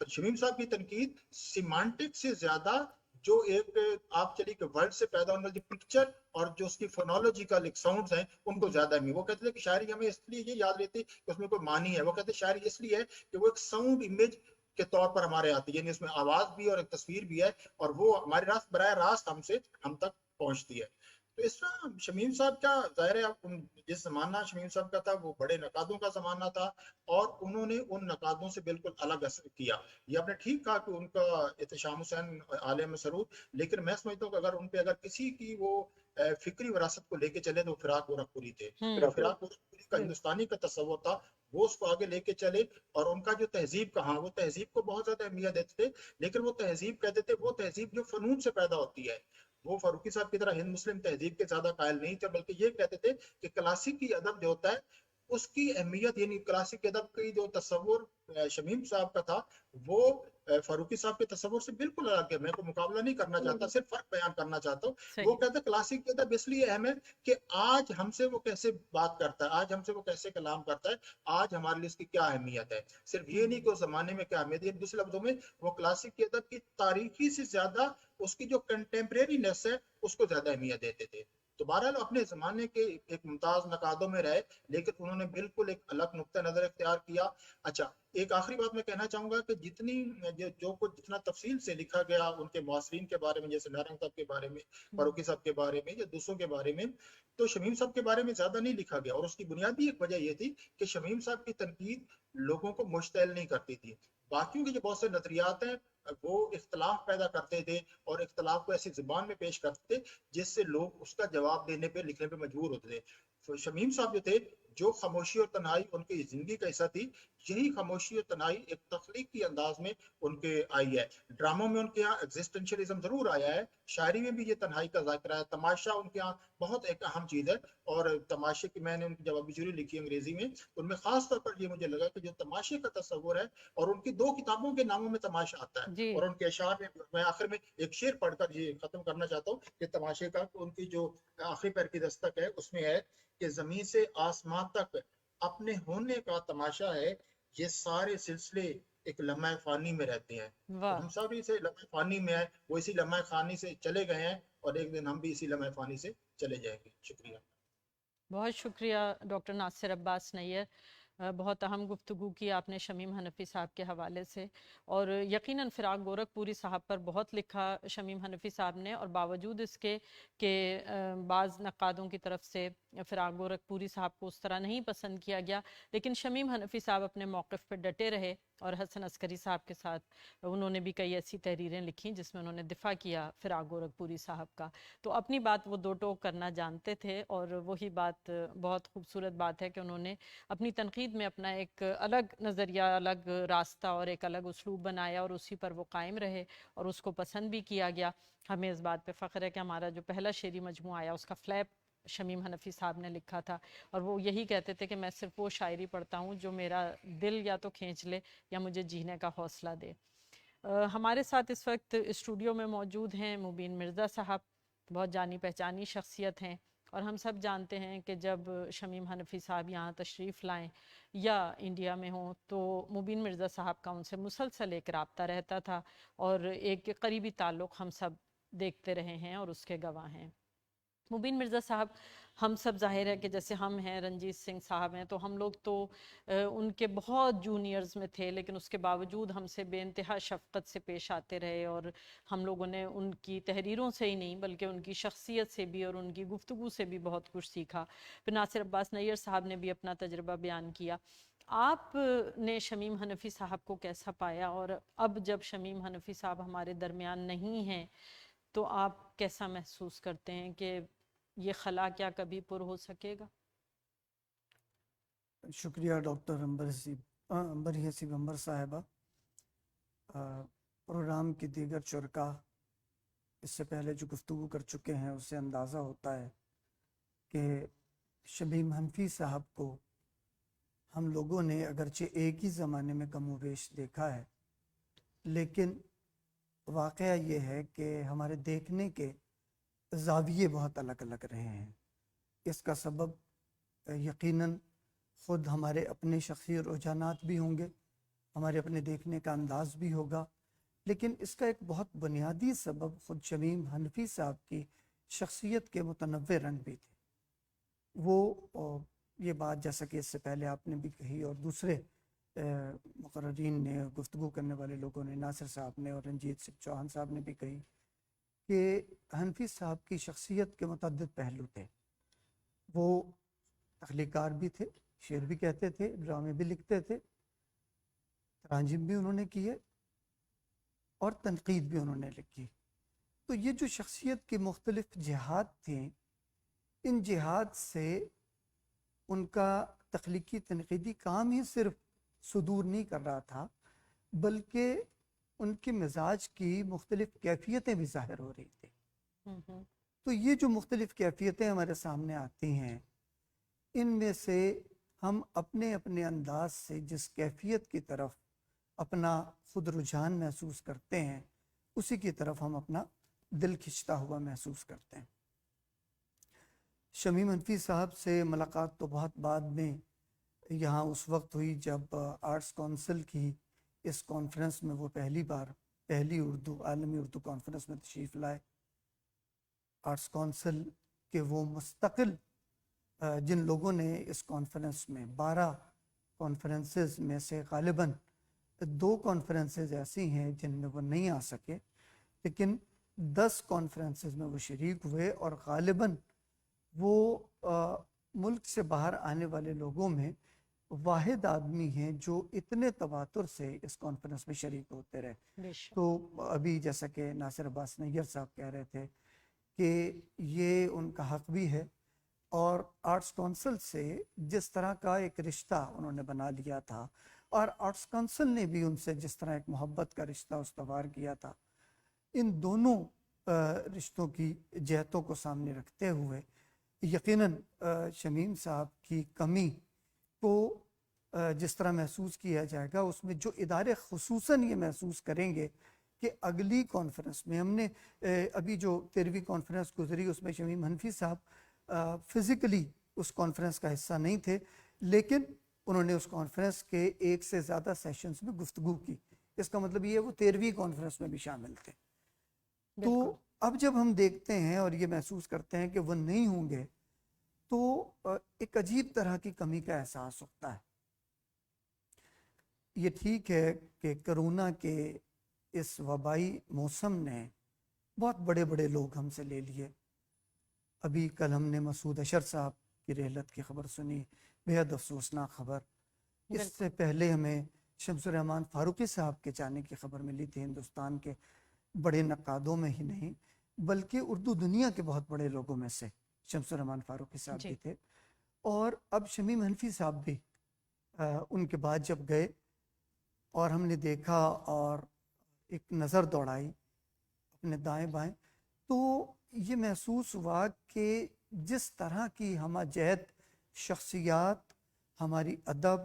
C: شمیم صاحب کی تنقید سیمانٹک سے زیادہ جو ایک آپ چلیے کہ ورڈ سے پیدا ہونے والی پکچر اور جو اس کی فونالوجیکل ساؤنڈز ہیں ان کو زیادہ نہیں. وہ کہتے ہیں کہ شاعری ہمیں اس لیے یہ یاد رہتی کہ اس میں کوئی معنی ہے. وہ کہتے ہیں شاعری اس لیے ہے کہ وہ ایک ساؤنڈ امیج کے طور پر ہمارے آتی ہے, یعنی اس میں آواز بھی اور ایک تصویر بھی ہے, اور وہ ہمارے راست براہ راست ہم تک پہنچتی ہے. تو اس طرح شمیم صاحب کا ظاہر ہے جس زمانہ شمیم صاحب کا تھا وہ بڑے نقادوں کا زمانہ تھا اور انہوں نے ان نقادوں سے بالکل الگ اثر کیا. یہ آپ نے ٹھیک کہا کہ ان کا احتشام حسین عالم مسرور، لیکن میں سمجھتا ہوں کہ اگر کسی کی وہ فکری وراثت کو لے کے چلے تو فراق گورکھپوری تھے. جو فراق گورکھپوری کا ہندوستانی کا تصور تھا وہ اس کو آگے لے کے چلے، اور ان کا جو تہذیب کا، ہاں وہ تہذیب کو بہت زیادہ اہمیت دیتے تھے، لیکن وہ تہذیب کہتے تھے وہ تہذیب جو فنون سے پیدا ہوتی ہے. وہ فاروقی صاحب کی طرح ہند مسلم تہذیب کے زیادہ قائل نہیں تھے، بلکہ یہ کہتے تھے کہ کلاسیکی ادب جو ہوتا ہے اس کی اہمیت، یعنی کلاسیکی ادب کی جو تصور شمیم صاحب کا تھا وہ فاروقی صاحب کے تصور سے بالکل الگ ہے. میں کوئی مقابلہ نہیں کرنا چاہتا، صرف فرق بیان کرنا چاہتا ہوں. وہ کہتے ہیں کلاسیکی ادب اس لیے اہم ہے کہ آج ہم سے وہ کیسے بات کرتا ہے، آج ہم سے وہ کیسے کلام کرتا ہے، آج ہمارے لیے اس کی کیا اہمیت ہے. صرف یہ نہیں کہ اس زمانے میں کیا اہمیت ہے، دوسرے لفظوں میں وہ کلاسیکی ادب کی تاریخی سے زیادہ اس کی جو کنٹمپریری نیس ہے اس کو زیادہ اہمیت دیتے تھے. تو بہرحال اپنے زمانے کے ایک ممتاز نقادوں میں رہے، لیکن انہوں نے بالکل ایک الگ نقطہ نظر اختیار کیا. اچھا، ایک آخری بات میں کہنا چاہوں گا کہ جتنا تفصیل سے لکھا گیا ان کے معاصرین کے بارے میں، جیسے نارنگ صاحب کے بارے میں، فاروقی صاحب کے بارے میں یا دوسروں کے بارے میں، تو شمیم صاحب کے بارے میں زیادہ نہیں لکھا گیا. اور اس کی بنیادی ایک وجہ یہ تھی کہ شمیم صاحب کی تنقید لوگوں کو مشتعل نہیں کرتی تھی. باقیوں کے جو بہت سے نظریات ہیں وہ اختلاف پیدا کرتے تھے اور اختلاف کو ایسی زبان میں پیش کرتے تھے جس سے لوگ اس کا جواب دینے پہ، لکھنے پہ مجبور ہوتے تھے. تو شمیم صاحب جو تھے، جو خاموشی اور تنہائی ان کی زندگی کا حصہ تھی، یہی خاموشی اور تنہائی ایک تخلیقی انداز میں ان کے آئی ہے. ڈراموں میں ان کے یہاں ایگزسٹنشلزم ضرور آیا ہے، شاعری میں بھی یہ تنہائی کا ذکر ہے. تماشا ان کے یہاں بہت ایک اہم چیز ہے، اور تماشے کی میں نے ان کی جوابی جوری لکھی انگریزی میں، ان میں خاص طور پر یہ مجھے لگا کہ جو تماشے کا تصور ہے، اور ان کی 2 کتابوں کے ناموں میں تماشا آتا ہے، اور ان کے اشعار میں آخر میں ایک شعر پڑھ کر یہ ختم کرنا چاہتا ہوں کہ تماشے کا ان کی جو آخری پیر کی دستک ہے اس میں ہے کہ زمین سے آسمان تک اپنے ہونے کا تماشا ہے، یہ سارے سلسلے ایک لمحہ فانی میں رہتے ہیں. تو ہم سب اسے لمحہ فانی میں ہیں، وہ اسی لمحہ فانی سے چلے گئے ہیں، اور ایک دن ہم بھی اسی لمحہ فانی سے چلے جائیں گے. شکریہ.
A: بہت شکریہ ڈاکٹر ناصر عباس نیّر. بہت اہم گفتگو کی آپ نے شمیم حنفی صاحب کے حوالے سے، اور یقیناً فراق گورکھپوری صاحب پر بہت لکھا شمیم حنفی صاحب نے، اور باوجود اس کے کہ بعض نقادوں کی طرف سے فراق گورکھپوری صاحب کو اس طرح نہیں پسند کیا گیا، لیکن شمیم حنفی صاحب اپنے موقف پہ ڈٹے رہے، اور حسن عسکری صاحب کے ساتھ انہوں نے بھی کئی ایسی تحریریں لکھیں جس میں انہوں نے دفاع کیا فراق گورکھپوری صاحب کا. تو اپنی بات وہ 2 ٹوک کرنا جانتے تھے، اور وہی بات بہت خوبصورت بات ہے کہ انہوں نے اپنی تنقید میں اپنا ایک الگ نظریہ، الگ راستہ اور ایک الگ اسلوب بنایا، اور اسی پر وہ قائم رہے، اور اس کو پسند بھی کیا گیا. ہمیں اس بات پہ فخر ہے کہ ہمارا جو پہلا شعری مجموعہ آیا اس کا فلیپ شمیم حنفی صاحب نے لکھا تھا، اور وہ یہی کہتے تھے کہ میں صرف وہ شاعری پڑھتا ہوں جو میرا دل یا تو کھینچ لے یا مجھے جینے کا حوصلہ دے. ہمارے ساتھ اس وقت اسٹوڈیو میں موجود ہیں مبین مرزا صاحب، بہت جانی پہچانی شخصیت ہیں، اور ہم سب جانتے ہیں کہ جب شمیم حنفی صاحب یہاں تشریف لائیں یا انڈیا میں ہوں تو مبین مرزا صاحب کا ان سے مسلسل ایک رابطہ رہتا تھا، اور ایک قریبی تعلق ہم سب دیکھتے رہے ہیں اور اس کے گواہ ہیں. مبین مرزا صاحب، ہم سب ظاہر ہے کہ جیسے ہم ہیں، رنجیت سنگھ صاحب ہیں، تو ہم لوگ تو ان کے بہت جونیئرز میں تھے، لیکن اس کے باوجود ہم سے بے انتہا شفقت سے پیش آتے رہے، اور ہم لوگوں نے ان کی تحریروں سے ہی نہیں بلکہ ان کی شخصیت سے بھی اور ان کی گفتگو سے بھی بہت کچھ سیکھا. پھر ناصر عباس نیّر صاحب نے بھی اپنا تجربہ بیان کیا. آپ نے شمیم حنفی صاحب کو کیسا پایا، اور اب جب شمیم حنفی صاحب ہمارے درمیان نہیں ہیں تو آپ کیسا محسوس کرتے ہیں کہ یہ خلا کیا کبھی پر ہو سکے گا؟
D: شکریہ ڈاکٹر عنبر حسیب عنبر صاحبہ. پروگرام کی دیگر شرکا اس سے پہلے جو گفتگو کر چکے ہیں اس سے اندازہ ہوتا ہے کہ شمیم حنفی صاحب کو ہم لوگوں نے اگرچہ ایک ہی زمانے میں کم و بیش دیکھا ہے، لیکن واقعہ یہ ہے کہ ہمارے دیکھنے کے زاویے بہت الگ الگ رہے ہیں. اس کا سبب یقیناً خود ہمارے اپنے شخصی رجحانات بھی ہوں گے، ہمارے اپنے دیکھنے کا انداز بھی ہوگا، لیکن اس کا ایک بہت بنیادی سبب خود شمیم حنفی صاحب کی شخصیت کے متنوع رنگ بھی تھے. وہ یہ بات جیسا کہ اس سے پہلے آپ نے بھی کہی اور دوسرے مقررین نے، گفتگو کرنے والے لوگوں نے، ناصر صاحب نے اور رنجیت سنگھ چوہان صاحب نے بھی کہی کہ حنفی صاحب کی شخصیت کے متعدد پہلو تھے. وہ تخلیق کار بھی تھے، شعر بھی کہتے تھے، ڈرامے بھی لکھتے تھے، تراجم بھی انہوں نے کیے اور تنقید بھی انہوں نے لکھی. تو یہ جو شخصیت کی مختلف جہات تھیں، ان جہات سے ان کا تخلیقی تنقیدی کام ہی صرف صدور نہیں کر رہا تھا، بلکہ ان کے مزاج کی مختلف کیفیتیں بھی ظاہر ہو رہی تھیں. تو یہ جو مختلف کیفیتیں ہمارے سامنے آتی ہیں، ان میں سے ہم اپنے اپنے انداز سے جس کیفیت کی طرف اپنا خود رجحان محسوس کرتے ہیں، اسی کی طرف ہم اپنا دل کھنچتا ہوا محسوس کرتے ہیں. شمیم حنفی صاحب سے ملاقات تو بہت بعد میں یہاں اس وقت ہوئی جب آرٹس کونسل کی اس کانفرنس میں وہ پہلی عالمی اردو کانفرنس میں تشریف لائے. آرٹس کونسل کے وہ مستقل جن لوگوں نے اس کانفرنس میں 12 کانفرنسز میں سے غالباً 2 کانفرنسز ایسی ہیں جن میں وہ نہیں آ سکے، لیکن 10 کانفرنسز میں وہ شریک ہوئے، اور غالباً وہ ملک سے باہر آنے والے لوگوں میں واحد آدمی ہیں جو اتنے تواتر سے اس کانفرنس میں شریک ہوتے رہے. تو ابھی جیسا کہ ناصر عباس نیر صاحب کہہ رہے تھے کہ یہ ان کا حق بھی ہے، اور آرٹس کونسل سے جس طرح کا ایک رشتہ انہوں نے بنا لیا تھا، اور آرٹس کونسل نے بھی ان سے جس طرح ایک محبت کا رشتہ استوار کیا تھا، ان دونوں رشتوں کی جہتوں کو سامنے رکھتے ہوئے یقیناً شمیم صاحب کی کمی کو جس طرح محسوس کیا جائے گا، اس میں جو ادارے خصوصاً یہ محسوس کریں گے کہ اگلی کانفرنس میں ہم نے ابھی جو 13ویں کانفرنس گزری اس میں شمیم حنفی صاحب فزیکلی اس کانفرنس کا حصہ نہیں تھے، لیکن انہوں نے اس کانفرنس کے 1 سے زیادہ سیشنز میں گفتگو کی. اس کا مطلب یہ ہے وہ 13ویں کانفرنس میں بھی شامل تھے. تو اب جب ہم دیکھتے ہیں اور یہ محسوس کرتے ہیں کہ وہ نہیں ہوں گے تو ایک عجیب طرح کی کمی کا احساس ہوتا ہے. یہ ٹھیک ہے کہ کرونا کے اس وبائی موسم نے بہت بڑے بڑے لوگ ہم سے لے لیے. ابھی کل ہم نے مسعود اشر صاحب کی رحلت کی خبر سنی، بہت افسوسناک خبر. اس سے پہلے ہمیں شمس الرحمان فاروقی صاحب کے جانے کی خبر ملی تھی. ہندوستان کے بڑے نقادوں میں ہی نہیں بلکہ اردو دنیا کے بہت بڑے لوگوں میں سے شمس الرحمان فاروقی صاحب بھی تھے. اور اب شمیم حنفی صاحب بھی ان کے بعد جب گئے اور ہم نے دیکھا اور ایک نظر دوڑائی اپنے دائیں بائیں، تو یہ محسوس ہوا کہ جس طرح کی ہمہ جہت شخصیات ہماری ادب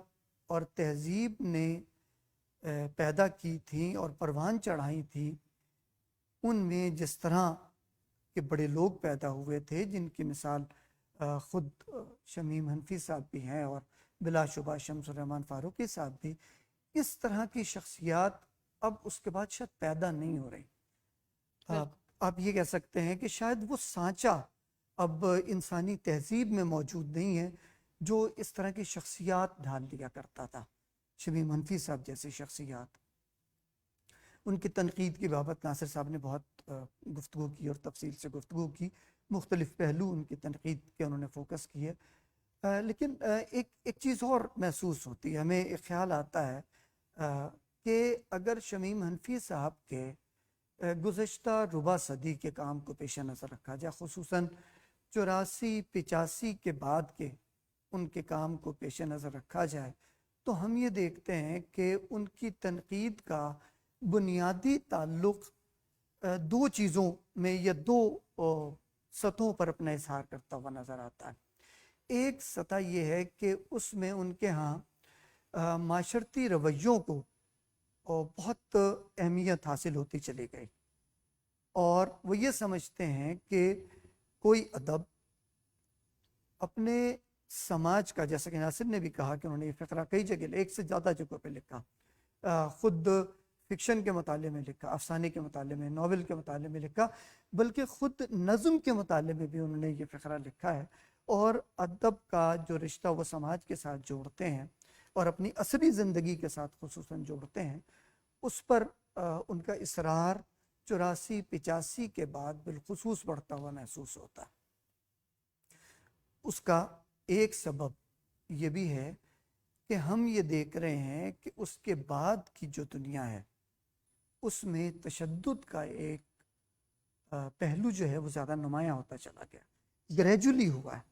D: اور تہذیب نے پیدا کی تھیں اور پروان چڑھائی تھیں، ان میں جس طرح کے بڑے لوگ پیدا ہوئے تھے جن کی مثال خود شمیم حنفی صاحب بھی ہیں اور بلا شبہ شمس الرحمان فاروقی صاحب بھی، اس طرح کی شخصیات اب اس کے بعد شاید پیدا نہیں ہو رہی. آپ یہ کہہ سکتے ہیں کہ شاید وہ سانچہ اب انسانی تہذیب میں موجود نہیں ہے جو اس طرح کی شخصیات ڈھال لیا کرتا تھا. شمیم حنفی صاحب جیسی شخصیات، ان کی تنقید کی بابت ناصر صاحب نے بہت گفتگو کی اور تفصیل سے گفتگو کی، مختلف پہلو ان کی تنقید کے انہوں نے فوکس کیے. لیکن ایک چیز اور محسوس ہوتی ہے، ہمیں ایک خیال آتا ہے کہ اگر شمیم حنفی صاحب کے گزشتہ ربع صدی کے کام کو پیش نظر رکھا جائے، خصوصاً 84-85 کے بعد کے ان کے کام کو پیش نظر رکھا جائے، تو ہم یہ دیکھتے ہیں کہ ان کی تنقید کا بنیادی تعلق 2 چیزوں میں یا 2 سطحوں پر اپنا اظہار کرتا ہوا نظر آتا ہے. ایک سطح یہ ہے کہ اس میں ان کے ہاں معاشرتی رویوں کو بہت اہمیت حاصل ہوتی چلی گئی، اور وہ یہ سمجھتے ہیں کہ کوئی ادب اپنے سماج کا، جیسا کہ ناصر نے بھی کہا کہ انہوں نے یہ فقرہ کئی جگہ 1 سے زیادہ جگہوں پہ لکھا، خود فکشن کے مطالعے میں لکھا، افسانے کے مطالعے میں، ناول کے مطالعے میں لکھا، بلکہ خود نظم کے مطالعے میں بھی انہوں نے یہ فقرہ لکھا ہے. اور ادب کا جو رشتہ وہ سماج کے ساتھ جوڑتے ہیں اور اپنی عصری زندگی کے ساتھ خصوصاً جوڑتے ہیں، اس پر ان کا اصرار 84-85 کے بعد بالخصوص بڑھتا ہوا محسوس ہوتا ہے۔ اس کا ایک سبب یہ بھی ہے کہ ہم یہ دیکھ رہے ہیں کہ اس کے بعد کی جو دنیا ہے اس میں تشدد کا ایک پہلو جو ہے وہ زیادہ نمایاں ہوتا چلا گیا، گریجولی ہوا ہے۔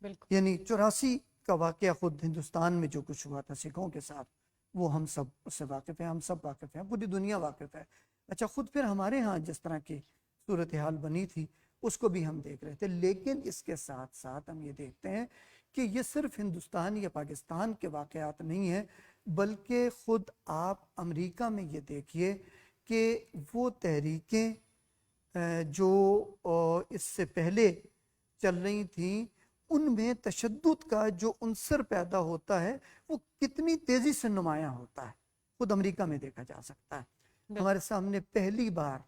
A: بالکل
D: یعنی 84 کا واقعہ خود ہندوستان میں جو کچھ ہوا تھا سکھوں کے ساتھ، وہ ہم سب اس سے واقف ہیں، ہم سب واقف ہیں، پوری دنیا واقف ہے۔ اچھا، خود پھر ہمارے ہاں جس طرح کی صورتحال بنی تھی اس کو بھی ہم دیکھ رہے تھے، لیکن اس کے ساتھ ساتھ ہم یہ دیکھتے ہیں کہ یہ صرف ہندوستان یا پاکستان کے واقعات نہیں ہیں، بلکہ خود آپ امریکہ میں یہ دیکھیے کہ وہ تحریکیں جو اس سے پہلے چل رہی تھیں ان میں تشدد کا جو عنصر پیدا ہوتا ہے وہ کتنی تیزی سے نمایاں ہوتا ہے، خود امریکہ میں دیکھا جا سکتا ہے۔ ہمارے سامنے پہلی بار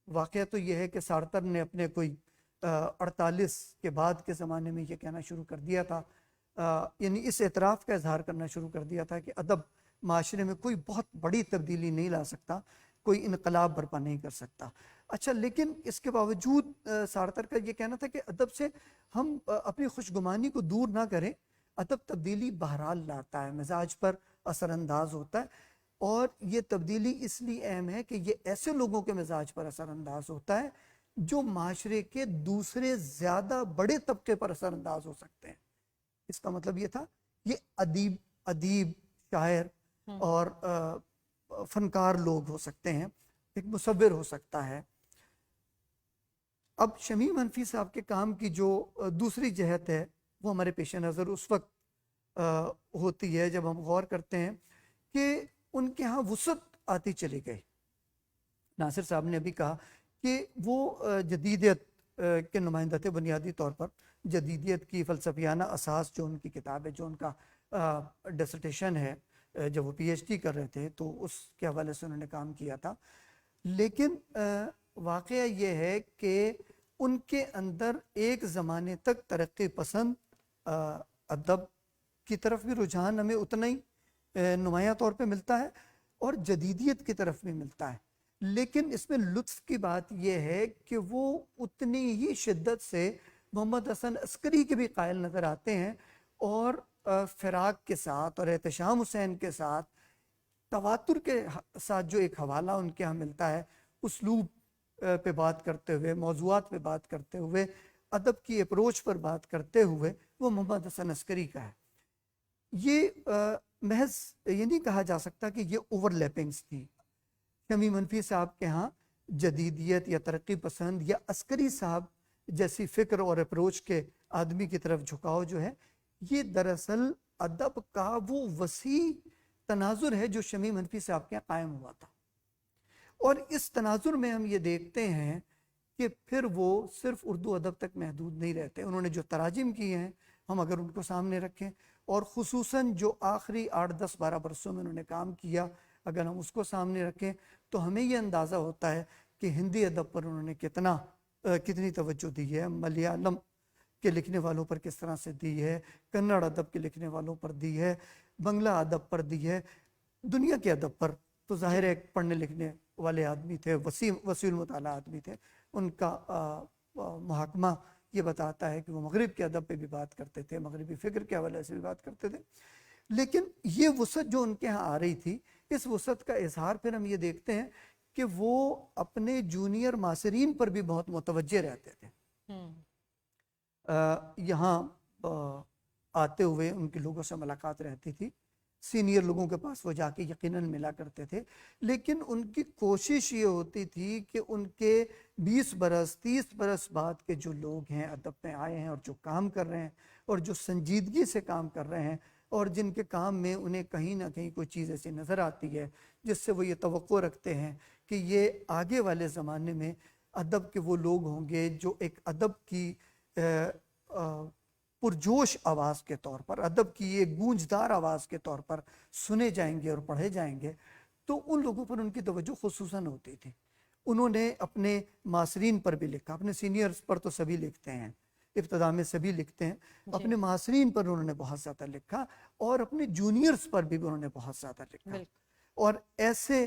D: واقعہ تو یہ ہے کہ سارتر نے اپنے کوئی 48 کے بعد کے زمانے میں یہ کہنا شروع کر دیا تھا، یعنی اس اعتراف کا اظہار کرنا شروع کر دیا تھا کہ ادب معاشرے میں کوئی بہت بڑی تبدیلی نہیں لا سکتا، کوئی انقلاب برپا نہیں کر سکتا۔ اچھا، لیکن اس کے باوجود سارتر کا یہ کہنا تھا کہ ادب سے ہم اپنی خوشگمانی کو دور نہ کریں، ادب تبدیلی بہرحال لاتا ہے، مزاج پر اثر انداز ہوتا ہے، اور یہ تبدیلی اس لیے اہم ہے کہ یہ ایسے لوگوں کے مزاج پر اثر انداز ہوتا ہے جو معاشرے کے دوسرے زیادہ بڑے طبقے پر اثر انداز ہو سکتے ہیں۔ اس کا مطلب یہ تھا یہ ادیب، شاعر اور فنکار لوگ ہو سکتے ہیں، ایک مصور ہو سکتا ہے۔ اب شمیم حنفی صاحب کے کام کی جو دوسری جہت ہے وہ ہمارے پیش نظر اس وقت ہوتی ہے جب ہم غور کرتے ہیں کہ ان کے ہاں وسعت آتی چلی گئی۔ ناصر صاحب نے ابھی کہا کہ وہ جدیدیت کے نمائندہ تھے، بنیادی طور پر جدیدیت کی فلسفیانہ اساس جو ان کی کتاب ہے، جو ان کا ڈسرٹیشن ہے، جب وہ پی ایچ ڈی کر رہے تھے تو اس کے حوالے سے انہوں نے کام کیا تھا۔ لیکن واقعہ یہ ہے کہ ان کے اندر ایک زمانے تک ترقی پسند ادب کی طرف بھی رجحان ہمیں اتنا ہی نمایاں طور پہ ملتا ہے اور جدیدیت کی طرف بھی ملتا ہے، لیکن اس میں لطف کی بات یہ ہے کہ وہ اتنی ہی شدت سے محمد حسن عسکری کے بھی قائل نظر آتے ہیں، اور فراق کے ساتھ اور احتشام حسین کے ساتھ تواتر کے ساتھ جو ایک حوالہ ان کے ہاں ملتا ہے، اسلوب پہ بات کرتے ہوئے، موضوعات پہ بات کرتے ہوئے، ادب کی اپروچ پر بات کرتے ہوئے، وہ محمد حسن عسکری کا ہے۔ یہ محض یہ نہیں کہا جا سکتا کہ یہ اوور لیپنگز تھی۔ شمیم حنفی صاحب کے ہاں جدیدیت یا ترقی پسند یا عسکری صاحب جیسی فکر اور اپروچ کے آدمی کی طرف جھکاؤ جو ہے، یہ دراصل ادب کا وہ وسیع تناظر ہے جو شمیم حنفی صاحب کے یہاں قائم ہوا تھا، اور اس تناظر میں ہم یہ دیکھتے ہیں کہ پھر وہ صرف اردو ادب تک محدود نہیں رہتے۔ انہوں نے جو تراجم کیے ہیں ہم اگر ان کو سامنے رکھیں، اور خصوصاً جو آخری 8-10-12 برسوں میں انہوں نے کام کیا اگر ہم اس کو سامنے رکھیں تو ہمیں یہ اندازہ ہوتا ہے کہ ہندی ادب پر انہوں نے کتنی توجہ دی ہے، ملیالم کے لکھنے والوں پر کس طرح سے دی ہے، کنڑ ادب کے لکھنے والوں پر دی ہے، بنگلہ ادب پر دی ہے، دنیا کے ادب پر تو ظاہر ہے پڑھنے لکھنے والے آدمی تھے، وسیع المطالعہ آدمی تھے۔ ان کا محاکمہ یہ بتاتا ہے کہ وہ مغرب کے ادب پہ بھی بات کرتے تھے، مغربی فکر کے حوالے سے بھی بات کرتے تھے، لیکن یہ وسعت جو ان کے ہاں آ رہی تھی، اس وسعت کا اظہار پھر ہم یہ دیکھتے ہیں کہ وہ اپنے جونیئر معاصرین پر بھی بہت متوجہ رہتے تھے۔ یہاں آتے ہوئے ان کے لوگوں سے ملاقات رہتی تھی، سینئر لوگوں کے پاس وہ جا کے یقیناً ملا کرتے تھے، لیکن ان کی کوشش یہ ہوتی تھی کہ ان کے 20 برس 30 برس بعد کے جو لوگ ہیں ادب میں آئے ہیں اور جو کام کر رہے ہیں اور جو سنجیدگی سے کام کر رہے ہیں اور جن کے کام میں انہیں کہیں نہ کہیں کوئی چیز ایسی نظر آتی ہے جس سے وہ یہ توقع رکھتے ہیں کہ یہ آگے والے زمانے میں ادب کے وہ لوگ ہوں گے جو ایک ادب کی پرجوش آواز کے طور پر، ادب کی ایک گونجدار آواز کے طور پر سنے جائیں گے اور پڑھے جائیں گے، تو ان لوگوں پر ان کی توجہ خصوصاً ہوتی تھی۔ انہوں نے اپنے معاصرین پر بھی لکھا، اپنے سینئرز پر تو سبھی لکھتے ہیں، ابتدا میں سبھی لکھتے ہیں، اپنے معاصرین پر انہوں نے بہت زیادہ لکھا اور اپنے جونیئرز پر بھی انہوں نے بہت زیادہ لکھا، اور ایسے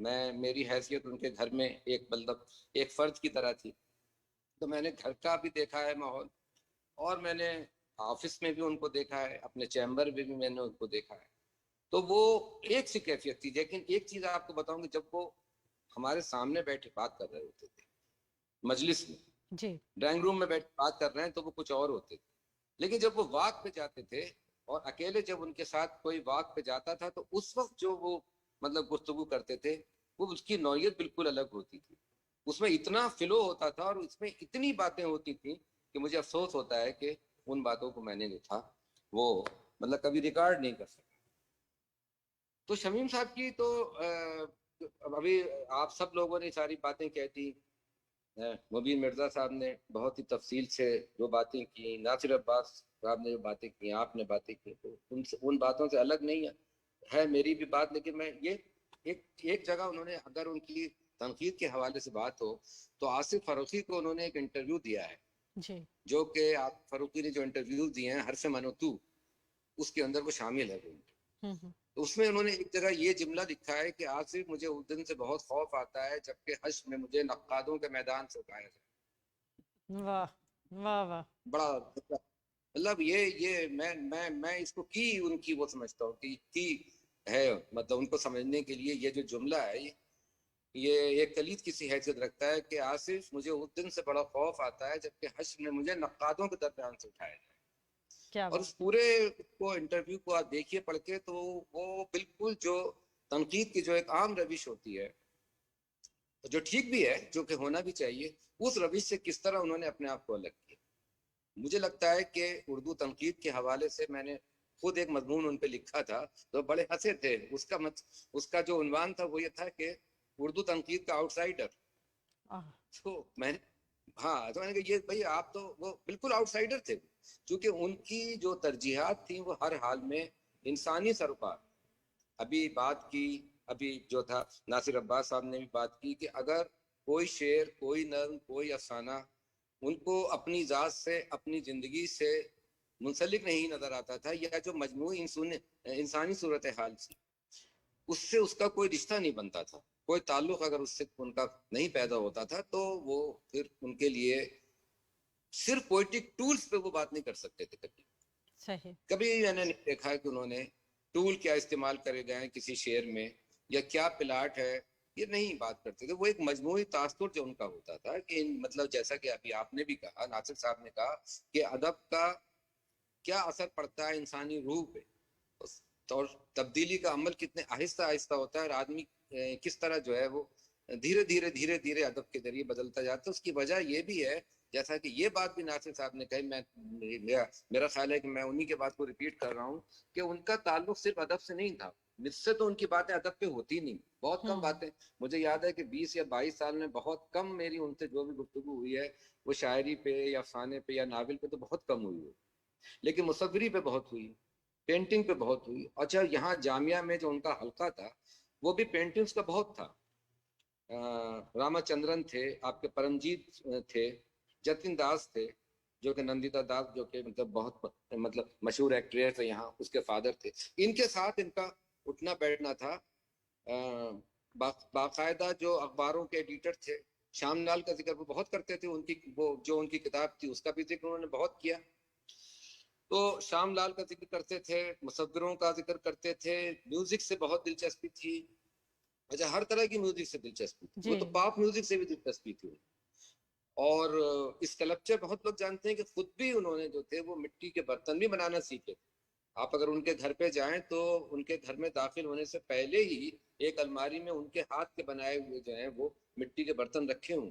E: میری حیثیت ان کے گھر میں ایک فرد کی طرح تھی، تو میں نے گھر کا بھی دیکھا ہے ماحول، اور میں نے آفس میں بھی ان کو دیکھا ہے، اپنے چیمبر میں بھی میں نے ان کو دیکھا ہے. تو وہ ایک سی کیفیت تھی. لیکن ایک چیز آپ کو بتاؤں گی، جب وہ ہمارے سامنے بیٹھے بات کر رہے ہوتے تھے مجلس میں،
A: جی
E: ڈرائنگ روم میں بیٹھ بات کر رہے ہیں، تو وہ کچھ اور ہوتے تھے. لیکن جب وہ واک پہ جاتے تھے، اور اکیلے جب ان کے ساتھ کوئی واک پہ جاتا تھا، تو اس وقت جو وہ مطلب گفتگو کرتے تھے، وہ اس کی نوعیت بالکل الگ ہوتی تھی. اس میں اتنا فلو ہوتا تھا، اور اس میں اتنی باتیں ہوتی تھیں کہ مجھے افسوس ہوتا ہے کہ ان باتوں کو میں نے جو تھا وہ مطلب کبھی ریکارڈ نہیں کر سکا. تو شمیم صاحب کی تو ابھی آپ سب لوگوں نے ساری باتیں کہہ دی. مبین مرزا صاحب نے بہت ہی تفصیل سے جو باتیں کی، ناصر عباس صاحب نے جو باتیں کی، آپ نے باتیں کی، تو ان باتوں سے الگ نہیں ہے میری بھی بات. لیکن میں یہ ایک جگہ انہوں نے، اگر ان کی تنقید کے حوالے سے بات ہو، تو آصف فاروقی کو انہوں نے ایک انٹرویو دیا ہے،
A: جی
E: جو کہ آصف فاروقی نے جو انٹرویو دیے ہیں ہر سے منوتو، اس کے اندر وہ شامل ہے. تو اس میں انہوں نے ایک جگہ یہ جملہ لکھا ہے کہ آصف، مجھے اس دن سے بہت خوف آتا ہے جبکہ حشر میں مجھے نقادوں کے میدان سے اٹھایا جائے.
A: واہ واہ واہ.
E: بڑا مطلب یہ میں اس کو کی ان کی وہ سمجھتا ہوں کہ کی ہے، مطلب ان کو سمجھنے کے لیے یہ جو جملہ ہے یہ ایک کلید کی سی حیثیت رکھتا ہے کہ آصف، مجھے اس دن سے بڑا خوف آتا ہے جبکہ حشر میں مجھے نقادوں کے درمیان سے اٹھایا جائے.
A: کیا
E: اور
A: بات.
E: اس پورے کو انٹرویو کو آپ دیکھیے پڑھ کے، تو وہ بالکل جو تنقید کی جو ایک عام روش ہوتی ہے، جو ٹھیک بھی ہے، جو کہ ہونا بھی چاہیے، اس روش سے کس طرح انہوں نے اپنے آپ کو الگ کیا. مجھے لگتا ہے کہ اردو تنقید کے حوالے سے میں نے خود ایک مضمون ان پہ لکھا تھا، تو بڑے ہنسے تھے. اس کا جو عنوان تھا وہ یہ تھا کہ اردو تنقید کا آؤٹ سائڈر. تو میں نے تو میں نے کہا یہ بھائی آپ تو وہ بالکل آؤٹ سائڈر تھے، کیونکہ ان کی جو ترجیحات تھیں وہ ہر حال میں انسانی سروکار. ابھی جو تھا ناصر عباس صاحب نے بھی بات کی کہ اگر کوئی شعر، کوئی نظم، کوئی افسانہ ان کو اپنی ذات سے، اپنی زندگی سے منسلک نہیں نظر آتا تھا، یا جو مجموعی انسانی صورتحال تھی اس سے اس کا کوئی رشتہ نہیں بنتا تھا، کوئی تعلق اگر اس سے ان کا نہیں پیدا ہوتا تھا، تو وہ پھر ان کے لیے صرف پوئٹک ٹولز پہ وہ بات نہیں کر سکتے تھے.
A: صحیح.
E: کبھی میں نے نہیں دیکھا کہ انہوں نے ٹول کیا استعمال کرے گئے کسی شعر میں، یا کیا پلاٹ ہے، یہ نہیں بات کرتے تھے. وہ ایک مجموعی تاثر جو ان کا ہوتا تھا کہ مطلب جیسا کہ ابھی آپ نے بھی کہا، ناصر صاحب نے کہا کہ ادب کا کیا اثر پڑتا ہے انسانی روح پہ، اور تبدیلی کا عمل کتنے آہستہ آہستہ ہوتا ہے، اور آدمی کس طرح جو ہے وہ دھیرے دھیرے ادب کے ذریعے بدلتا جاتا ہے. اس کی وجہ یہ بھی ہے، جیسا کہ یہ بات بھی ناصر صاحب نے کہی، میرا خیال ہے کہ میں انہی کے بات کو ریپیٹ کر رہا ہوں، کہ ان کا تعلق صرف ادب سے نہیں تھا. مجھ سے تو ان کی باتیں ادب پہ ہوتی نہیں، بہت کم باتیں. مجھے یاد ہے کہ 20 یا 22 سال میں بہت کم میری ان سے جو بھی گفتگو ہوئی ہے وہ شاعری پہ یا افسانے پہ یا ناول پہ تو بہت کم ہوئی ہے، لیکن مصوری پہ بہت ہوئی، پینٹنگ پہ بہت ہوئی. اچھا، یہاں جامعہ میں جو ان کا حلقہ تھا وہ بھی پینٹنگز کا بہت تھا. راما چندرن تھے آپ کے، پرمجیت تھے، جتن داس تھے جو کہ نندیتا داس جو کہ مطلب بہت مطلب مشہور ایکٹریس ہے یہاں، اس کے فادر تھے. ان کے ساتھ ان کا اٹھنا بیٹھنا تھا. باقاعدہ جو اخباروں کے ایڈیٹر تھے، شام لال کا ذکر وہ بہت کرتے تھے، ان کی وہ جو ان کی کتاب تھی اس کا بھی ذکر انہوں نے بہت کیا. تو شام لال کا ذکر کرتے تھے، مصوروں کا ذکر کرتے تھے، میوزک سے بہت دلچسپی تھی. اچھا، ہر طرح کی میوزک سے دلچسپی تھی، وہ تو پاپ میوزک سے بھی دلچسپی تھی. اور اسکلپچر بہت لوگ جانتے ہیں کہ خود بھی انہوں نے جو تھے وہ مٹی کے برتن بھی بنانا سیکھے. آپ اگر ان کے گھر پہ جائیں تو ان کے گھر میں داخل ہونے سے پہلے ہی ایک الماری میں ان کے ہاتھ کے بنائے ہوئے جو ہیں وہ مٹی کے برتن رکھے ہوں.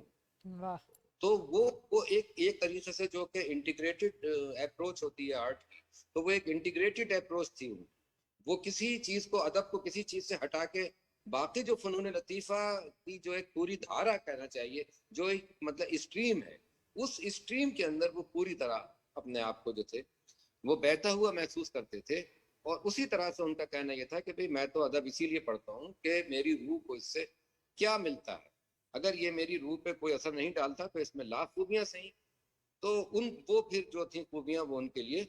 E: تو وہ ایک طریقے سے جو کہ انٹیگریٹڈ اپروچ ہوتی ہے آرٹ کی، تو وہ ایک انٹیگریٹڈ اپروچ تھی. وہ کسی چیز کو، ادب کو کسی چیز سے ہٹا کے باقی جو فنون لطیفہ کی جو ایک پوری دھارا کہنا چاہیے، جو ایک مطلب اسٹریم ہے، اس اسٹریم کے اندر وہ پوری طرح اپنے آپ کو جو تھے وہ بہتا ہوا محسوس کرتے تھے. اور اسی طرح سے ان کا کہنا یہ تھا کہ بھئی میں تو ادب اسی لیے پڑھتا ہوں کہ میری روح کو اس سے کیا ملتا ہے. اگر یہ میری روح پہ کوئی اثر نہیں ڈالتا تو اس میں لاکھ خوبیاں صحیح، تو وہ پھر جو تھیں خوبیاں وہ ان کے لیے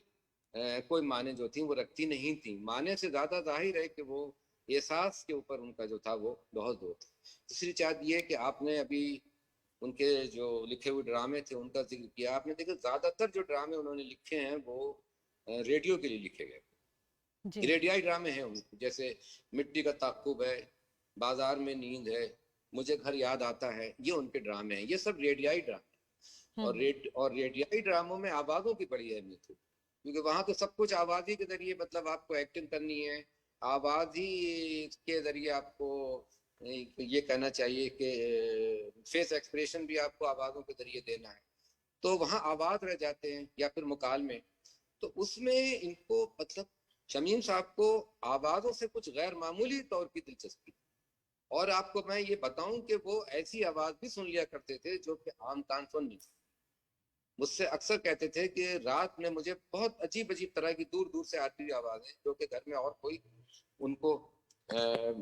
E: کوئی معنی جو تھیں وہ رکھتی نہیں تھیں. معنی سے زیادہ ظاہر ہے کہ وہ احساس کے اوپر ان کا جو تھا وہ بہت زور تھا. تیسری چیز یہ کہ آپ نے ابھی ان کے جو لکھے ہوئے ڈرامے تھے ان کا ذکر کیا. آپ نے دیکھا زیادہ تر جو ڈرامے انہوں نے لکھے ہیں وہ ریڈیو کے لیے لکھے گئے.
A: جی
E: ریڈیائی ڈرامے ہیں ان کے، جیسے مٹی کا تعاقب ہے، بازار میں نیند ہے، مجھے گھر یاد آتا ہے، یہ ان کے ڈرامے ہیں. یہ سب ریڈیائی ڈرامے. اور ریڈیائی ڈراموں میں آوازوں کی بڑی اہمیت ہے، کیونکہ وہاں تو سب کچھ آواز ہی کے ذریعے، مطلب آپ کو ایکٹنگ کرنی ہے، آواز ہی کے ذریعے آپ کو یہ کہنا چاہیے کہ فیس ایکسپریشن بھی آپ کو آوازوں کے ذریعے دینا ہے. تو وہاں آواز رہ جاتے ہیں یا پھر مکالمے. تو اس میں ان کو مطلب شمیم صاحب کو آوازوں سے کچھ غیر معمولی طور کی دلچسپی. اور آپ کو میں یہ بتاؤں کہ وہ ایسی آواز بھی سن لیا کرتے تھے جو کہ عام کان سن نہیں. مجھ سے اکثر کہتے تھے کہ رات میں مجھے بہت عجیب عجیب طرح کی دور دور سے آتی ہوئی آوازیں جو کہ گھر میں اور کوئی ان کو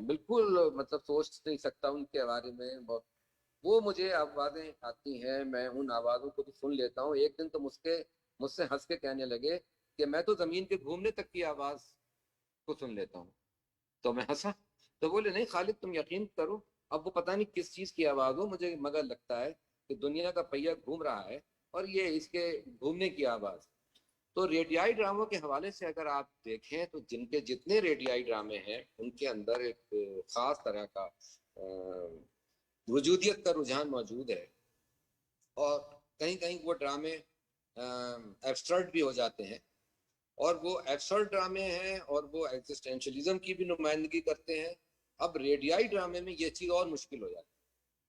E: بالکل مطلب سوچ نہیں سکتا ان کے بارے میں. وہ مجھے آوازیں آتی ہیں، میں ان آوازوں کو بھی سن لیتا ہوں. ایک دن تو مجھ سے ہنس کے کہنے لگے کہ میں تو زمین کے گھومنے تک کی آواز کو سن لیتا ہوں. تو میں ہنسا. تو بولے نہیں خالد تم یقین کرو، اب وہ پتہ نہیں کس چیز کی آواز ہو، مجھے مگر لگتا ہے کہ دنیا کا پہیہ گھوم رہا ہے اور یہ اس کے گھومنے کی آواز. تو ریڈیائی ڈراموں کے حوالے سے اگر آپ دیکھیں تو جن کے جتنے ریڈیائی ڈرامے ہیں ان کے اندر ایک خاص طرح کا وجودیت کا رجحان موجود ہے. اور کہیں کہیں وہ ڈرامے ایبسٹرڈ بھی ہو جاتے ہیں، اور وہ ایبسرڈ ڈرامے ہیں اور وہ ایگزسٹینشلزم کی بھی نمائندگی کرتے ہیں. اب ریڈیائی ڈرامے میں یہ چیز اور مشکل ہو جاتی ہے،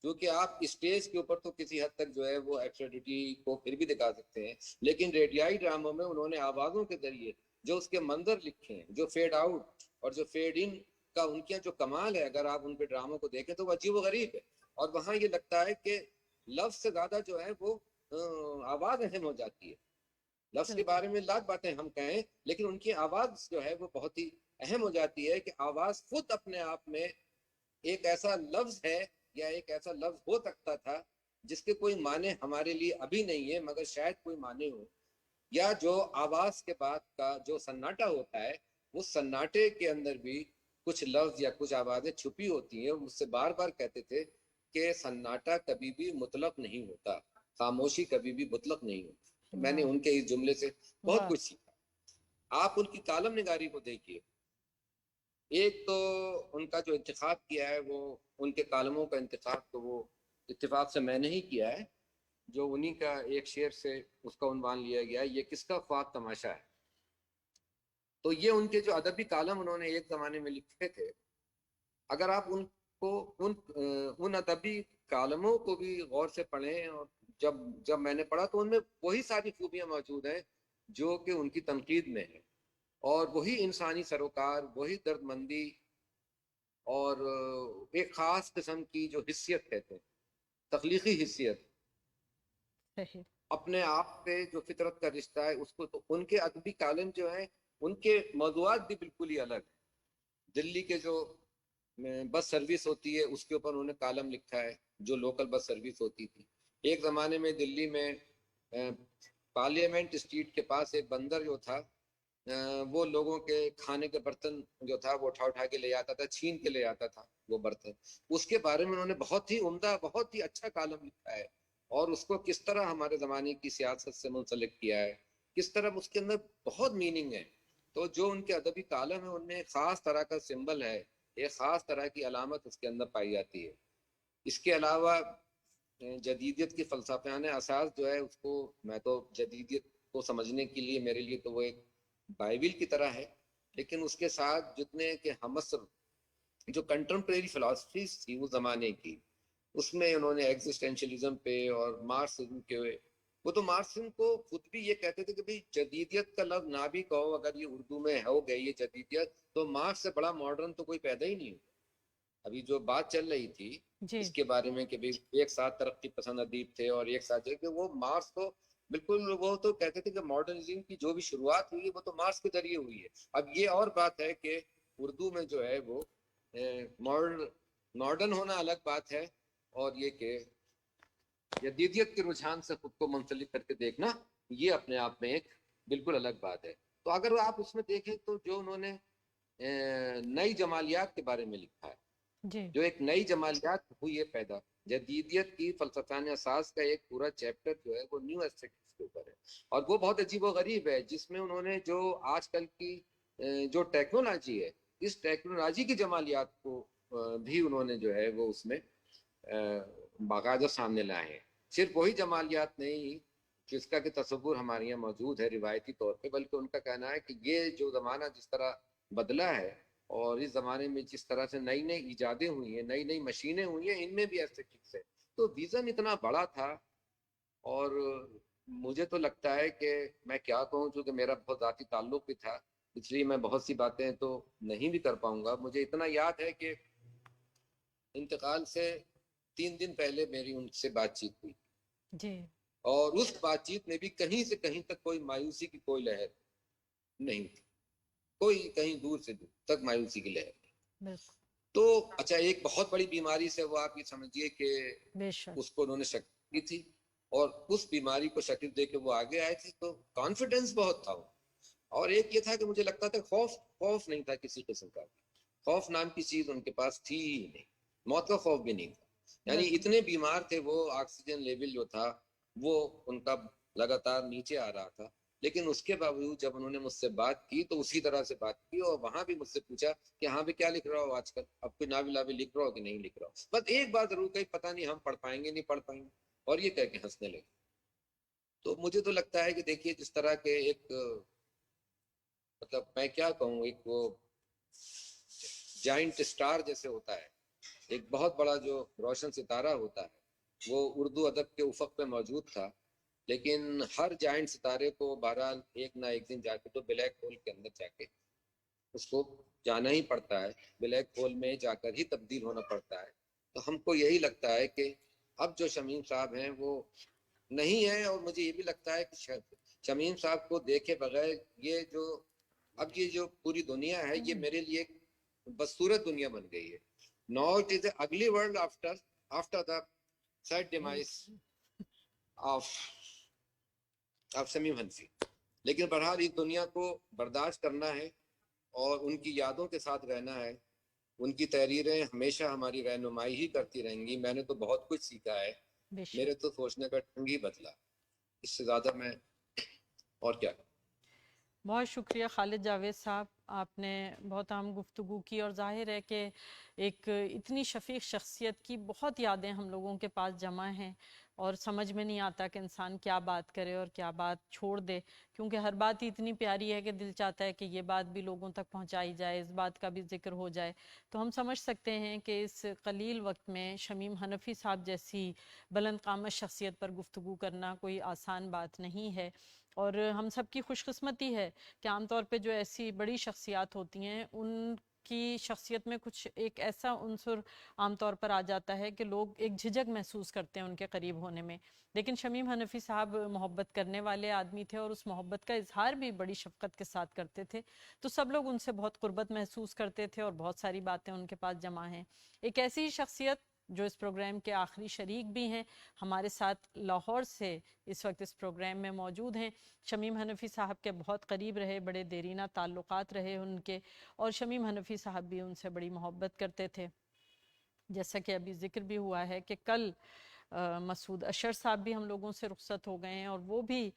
E: کیونکہ آپ اسٹیج کے اوپر تو کسی حد تک جو ہے وہ ایبسرڈیٹی کو پھر بھی دکھا سکتے ہیں، لیکن ریڈیائی ڈراموں میں انہوں نے آوازوں کے ذریعے جو اس کے منظر لکھے ہیں، جو فیڈ آؤٹ اور جو فیڈ ان کا ان کے جو کمال ہے، اگر آپ ان کے ڈراموں کو دیکھیں تو وہ عجیب و غریب ہے. اور وہاں یہ لگتا ہے کہ لفظ سے زیادہ جو ہے وہ آواز اہم ہو جاتی ہے. لفظ کے بارے میں لاکھ باتیں ہم کہیں، لیکن ان کی آواز جو ہے وہ بہت ہی اہم ہو جاتی ہے کہ آواز خود اپنے آپ میں ایک ایسا لفظ ہے یا ایک ایسا لفظ ہو سکتا تھا جس کے کوئی معنی ہمارے لیے ابھی نہیں ہے مگر شاید کوئی معنی ہو. یا جو آواز کے بعد کا جو سناٹا ہوتا ہے، وہ سناٹے کے اندر بھی کچھ لفظ یا کچھ آوازیں چھپی ہوتی ہیں. مجھ سے بار بار کہتے تھے کہ سناٹا کبھی بھی مطلق نہیں ہوتا، خاموشی کبھی بھی مطلق نہیں ہوتی. میں نے ان کے اس جملے سے بہت کچھ سیکھا. آپ ان کی کالم نگاری کو دیکھیے. ایک تو ان کا جو انتخاب کیا ہے، وہ ان کے کالموں کا انتخاب تو وہ اتفاق سے میں نے ہی کیا ہے، جو انہی کا ایک شعر سے اس کا عنوان لیا گیا ہے، یہ کس کا خواب تماشا ہے. تو یہ ان کے جو ادبی کالم انہوں نے ایک زمانے میں لکھے تھے، اگر آپ ان کو ان ادبی کالموں کو بھی غور سے پڑھیں، اور جب میں نے پڑھا تو ان میں وہی ساری خوبیاں موجود ہیں جو کہ ان کی تنقید میں ہے، اور وہی انسانی سروکار، وہی درد مندی، اور ایک خاص قسم کی جو حیثیت کہتے ہیں، تخلیقی حیثیت، اپنے آپ پہ جو فطرت کا رشتہ ہے اس کو. تو ان کے ادبی کالم جو ہیں ان کے موضوعات بھی بالکل ہی الگ ہیں. دلی کے جو بس سروس ہوتی ہے اس کے اوپر انہوں نے کالم لکھا ہے، جو لوکل بس سروس ہوتی تھی. ایک زمانے میں دلی میں پارلیمنٹ اسٹریٹ کے پاس ایک بندر جو تھا، وہ لوگوں کے کھانے کے برتن جو تھا وہ اٹھا کے لے آتا تھا، چھین کے لے آتا تھا وہ برتن. اس کے بارے میں انہوں نے بہت ہی عمدہ، بہت ہی اچھا کالم لکھا ہے، اور اس کو کس طرح ہمارے زمانے کی سیاست سے منسلک کیا ہے، کس طرح اس کے اندر بہت میننگ ہے. تو جو ان کے ادبی کالم ہیں ان میں ایک خاص طرح کا سمبل ہے، ایک خاص طرح کی علامت اس کے اندر پائی جاتی ہے. اس کے علاوہ جدیدیت کی فلسفیانہ اساس جو ہے، اس کو میں تو جدیدیت کو سمجھنے کے لیے میرے لیے تو وہ ایک بائبل کی طرح ہے، لیکن اس کے ساتھ جتنے کہ ہم عصر جو کنٹمپریری فلسفیز تھی اس زمانے کی، اس میں انہوں نے ایگزسٹینشلزم پہ اور مارکسزم کے، وہ تو مارکسزم کو خود بھی یہ کہتے تھے کہ بھئی جدیدیت کا لفظ نہ بھی کہو، اگر یہ اردو میں ہو گئی یہ جدیدیت، تو مارکس سے بڑا ماڈرن تو کوئی پیدا ہی نہیں ہوا. ابھی جو بات چل رہی تھی اس کے بارے میں کہ ایک ساتھ ترقی پسند ادیب تھے اور ایک ساتھ کہ وہ مارکس تو بالکل، وہ تو کہتے تھے کہ ماڈرنزم کی جو بھی شروعات ہوئی ہے وہ تو مارکس کے ذریعے ہوئی ہے. اب یہ اور بات ہے کہ اردو میں جو ہے وہ ماڈرن ہونا الگ بات ہے، اور یہ کہ جدیدیت کے رجحان سے خود کو منسلک کر کے دیکھنا یہ اپنے آپ میں ایک بالکل الگ بات ہے. تو اگر آپ اس میں دیکھیں تو جو انہوں نے نئی جمالیات کے بارے میں لکھا ہے،
A: جی
E: جو ایک نئی جمالیات ہوئی ہے پیدا، جدیدیت کی فلسفیانہ اساس کا ایک پورا چیپٹر جو ہے وہ نیو ایسٹھیٹکس کے اوپر ہے، اور وہ بہت عجیب و غریب ہے، جس میں انہوں نے جو آج کل کی جو ٹیکنالوجی ہے، اس ٹیکنالوجی کی جمالیات کو بھی انہوں نے جو ہے وہ اس میں باقاعدہ سامنے لائے ہیں۔ صرف وہی جمالیات نہیں جس کا کہ تصور ہمارے یہاں موجود ہے روایتی طور پہ، بلکہ ان کا کہنا ہے کہ یہ جو زمانہ جس طرح بدلا ہے، اور اس زمانے میں جس طرح سے نئی نئی ایجادیں ہوئی ہیں، نئی نئی مشینیں ہوئی ہیں، ان میں بھی ایسٹھیٹکس ہے۔ تو ویژن اتنا بڑا تھا، اور مجھے تو لگتا ہے کہ میں کیا کہوں، چونکہ میرا بہت ذاتی تعلق بھی تھا، اس لیے میں بہت سی باتیں تو نہیں بھی کر پاؤں گا۔ مجھے اتنا یاد ہے کہ انتقال سے 3 دن پہلے میری ان سے بات چیت ہوئی،
A: جی
E: اور اس بات چیت میں بھی کہیں سے کہیں تک کوئی مایوسی کی کوئی لہر نہیں تھی، کوئی کہیں دور سے دور تک مایوسی کی لہر نہیں۔
A: بالکل،
E: تو اچھا، ایک بہت بڑی بیماری سے وہ آپ یہ سمجھیے کہ
A: بے شک،
E: اس کو انہوں نے شکل دی تھی، اور اس بیماری کو شکل دے کے وہ آگے آئے تھے، تو کانفیڈنس بہت تھا، اور ایک یہ تھا کہ مجھے لگتا تھا خوف نہیں تھا کسی قسم کا، خوف نام کی چیز ان کے پاس تھی ہی نہیں، موت کا خوف بھی نہیں تھا، یعنی
A: بالکل،
E: اتنے بیمار تھے وہ، آکسیجن لیول جو تھا وہ ان کا لگاتار نیچے آ رہا تھا، لیکن اس کے باوجود جب انہوں نے مجھ سے بات کی تو اسی طرح سے بات کی، اور وہاں بھی مجھ سے پوچھا کہ ہاں بھی کیا لکھ رہا ہو آج کل، اب کوئی ناول لکھ رہا ہو کہ نہیں لکھ رہا ہو، بس ایک بات ضرور کہی، پتہ نہیں ہم پڑھ پائیں گے نہیں پڑھ پائیں گے، اور یہ کہہ کے ہنسنے لگے۔ تو مجھے تو لگتا ہے کہ دیکھیے جس طرح کے ایک مطلب میں کیا کہوں، ایک وہ جائنٹ اسٹار جیسے ہوتا ہے، ایک بہت بڑا جو روشن ستارہ ہوتا ہے، وہ اردو ادب کے افق پہ موجود تھا، لیکن ہر جائنٹ ستارے کو بہرحال ایک نہ ایک دن جا کے تو بلیک ہول کے اندر جا کے اس کو جانا ہی پڑتا ہے، بلیک ہول میں جا کر ہی تبدیل ہونا پڑتا ہے۔ تو ہم کو یہی لگتا ہے کہ اب جو شمیم صاحب ہیں وہ نہیں ہے، اور مجھے یہ بھی لگتا ہے کہ شمیم صاحب کو دیکھے بغیر یہ جو پوری دنیا ہے، یہ میرے لیے ایک بدصورت دنیا بن گئی ہے۔ Now it is the ugly world after the sad demise of Shamim حنفی، لیکن بہرحال اس دنیا کو برداشت کرنا ہے اور ان کی یادوں کے ساتھ رہنا ہے، ان کی تحریریں ہمیشہ ہماری رہنمائی ہی کرتی رہیں گی۔ میں نے تو بہت کچھ سیکھا ہے،
A: بے شک۔
E: میرے تو سوچنے کا ڈھنگ ہی بدلا، اس سے زیادہ میں اور کیا۔
A: بہت شکریہ خالد جاوید صاحب، آپ نے بہت اہم گفتگو کی، اور ظاہر ہے کہ ایک اتنی شفیق شخصیت کی بہت یادیں ہم لوگوں کے پاس جمع ہیں، اور سمجھ میں نہیں آتا کہ انسان کیا بات کرے اور کیا بات چھوڑ دے، کیونکہ ہر بات ہی اتنی پیاری ہے کہ دل چاہتا ہے کہ یہ بات بھی لوگوں تک پہنچائی جائے، اس بات کا بھی ذکر ہو جائے۔ تو ہم سمجھ سکتے ہیں کہ اس قلیل وقت میں شمیم حنفی صاحب جیسی بلند قامت شخصیت پر گفتگو کرنا کوئی آسان بات نہیں ہے، اور ہم سب کی خوش قسمتی ہے کہ عام طور پہ جو ایسی بڑی شخصیات ہوتی ہیں ان کی شخصیت میں کچھ ایک ایسا عنصر عام طور پر آ جاتا ہے کہ لوگ ایک جھجک محسوس کرتے ہیں ان کے قریب ہونے میں، لیکن شمیم حنفی صاحب محبت کرنے والے آدمی تھے، اور اس محبت کا اظہار بھی بڑی شفقت کے ساتھ کرتے تھے، تو سب لوگ ان سے بہت قربت محسوس کرتے تھے، اور بہت ساری باتیں ان کے پاس جمع ہیں۔ ایک ایسی ہی شخصیت جو اس پروگرام کے آخری شریک بھی ہیں، ہمارے ساتھ لاہور سے اس وقت اس پروگرام میں موجود ہیں، شمیم حنفی صاحب کے بہت قریب رہے، بڑے دیرینہ تعلقات رہے ان کے، اور شمیم حنفی صاحب بھی ان سے بڑی محبت کرتے تھے۔ جیسا کہ ابھی ذکر بھی ہوا ہے کہ کل مسعود اشر صاحب بھی ہم لوگوں سے رخصت ہو گئے ہیں، اور وہ بھی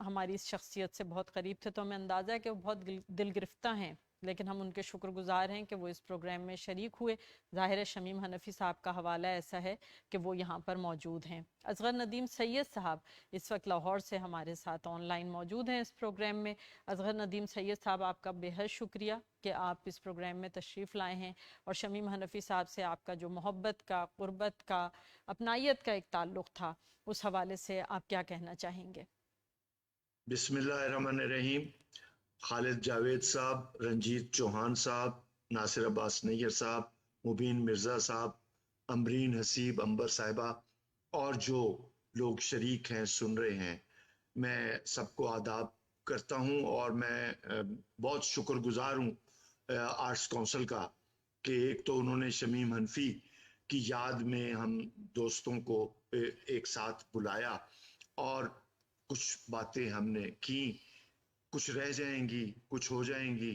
A: ہماری اس شخصیت سے بہت قریب تھے، تو ہمیں اندازہ ہے کہ وہ بہت دل گرفتہ ہیں، لیکن ہم ان کے شکر گزار ہیں کہ وہ اس پروگرام میں شریک ہوئے۔ ظاہر ہے شمیم حنفی صاحب کا حوالہ ایسا ہے کہ وہ یہاں پر موجود ہیں۔ اصغر ندیم سید صاحب اس وقت لاہور سے ہمارے ساتھ آن لائن موجود ہیں اس پروگرام میں۔ اصغر ندیم سید صاحب، آپ کا بے حد شکریہ کہ آپ اس پروگرام میں تشریف لائے ہیں، اور شمیم حنفی صاحب سے آپ کا جو محبت کا، قربت کا، اپنائیت کا ایک تعلق تھا، اس حوالے سے آپ کیا کہنا چاہیں گے؟
F: بسم اللہ الرحمن الرحیم۔ خالد جاوید صاحب، رنجیت چوہان صاحب، ناصر عباس نیر صاحب، مبین مرزا صاحب، امبرین حسیب امبر صاحبہ، اور جو لوگ شریک ہیں، سن رہے ہیں، میں سب کو آداب کرتا ہوں، اور میں بہت شکر گزار ہوں آرٹس کونسل کا کہ ایک تو انہوں نے شمیم حنفی کی یاد میں ہم دوستوں کو ایک ساتھ بلایا، اور کچھ باتیں ہم نے کی، کچھ رہ جائیں گی، کچھ ہو جائیں گی،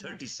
F: 37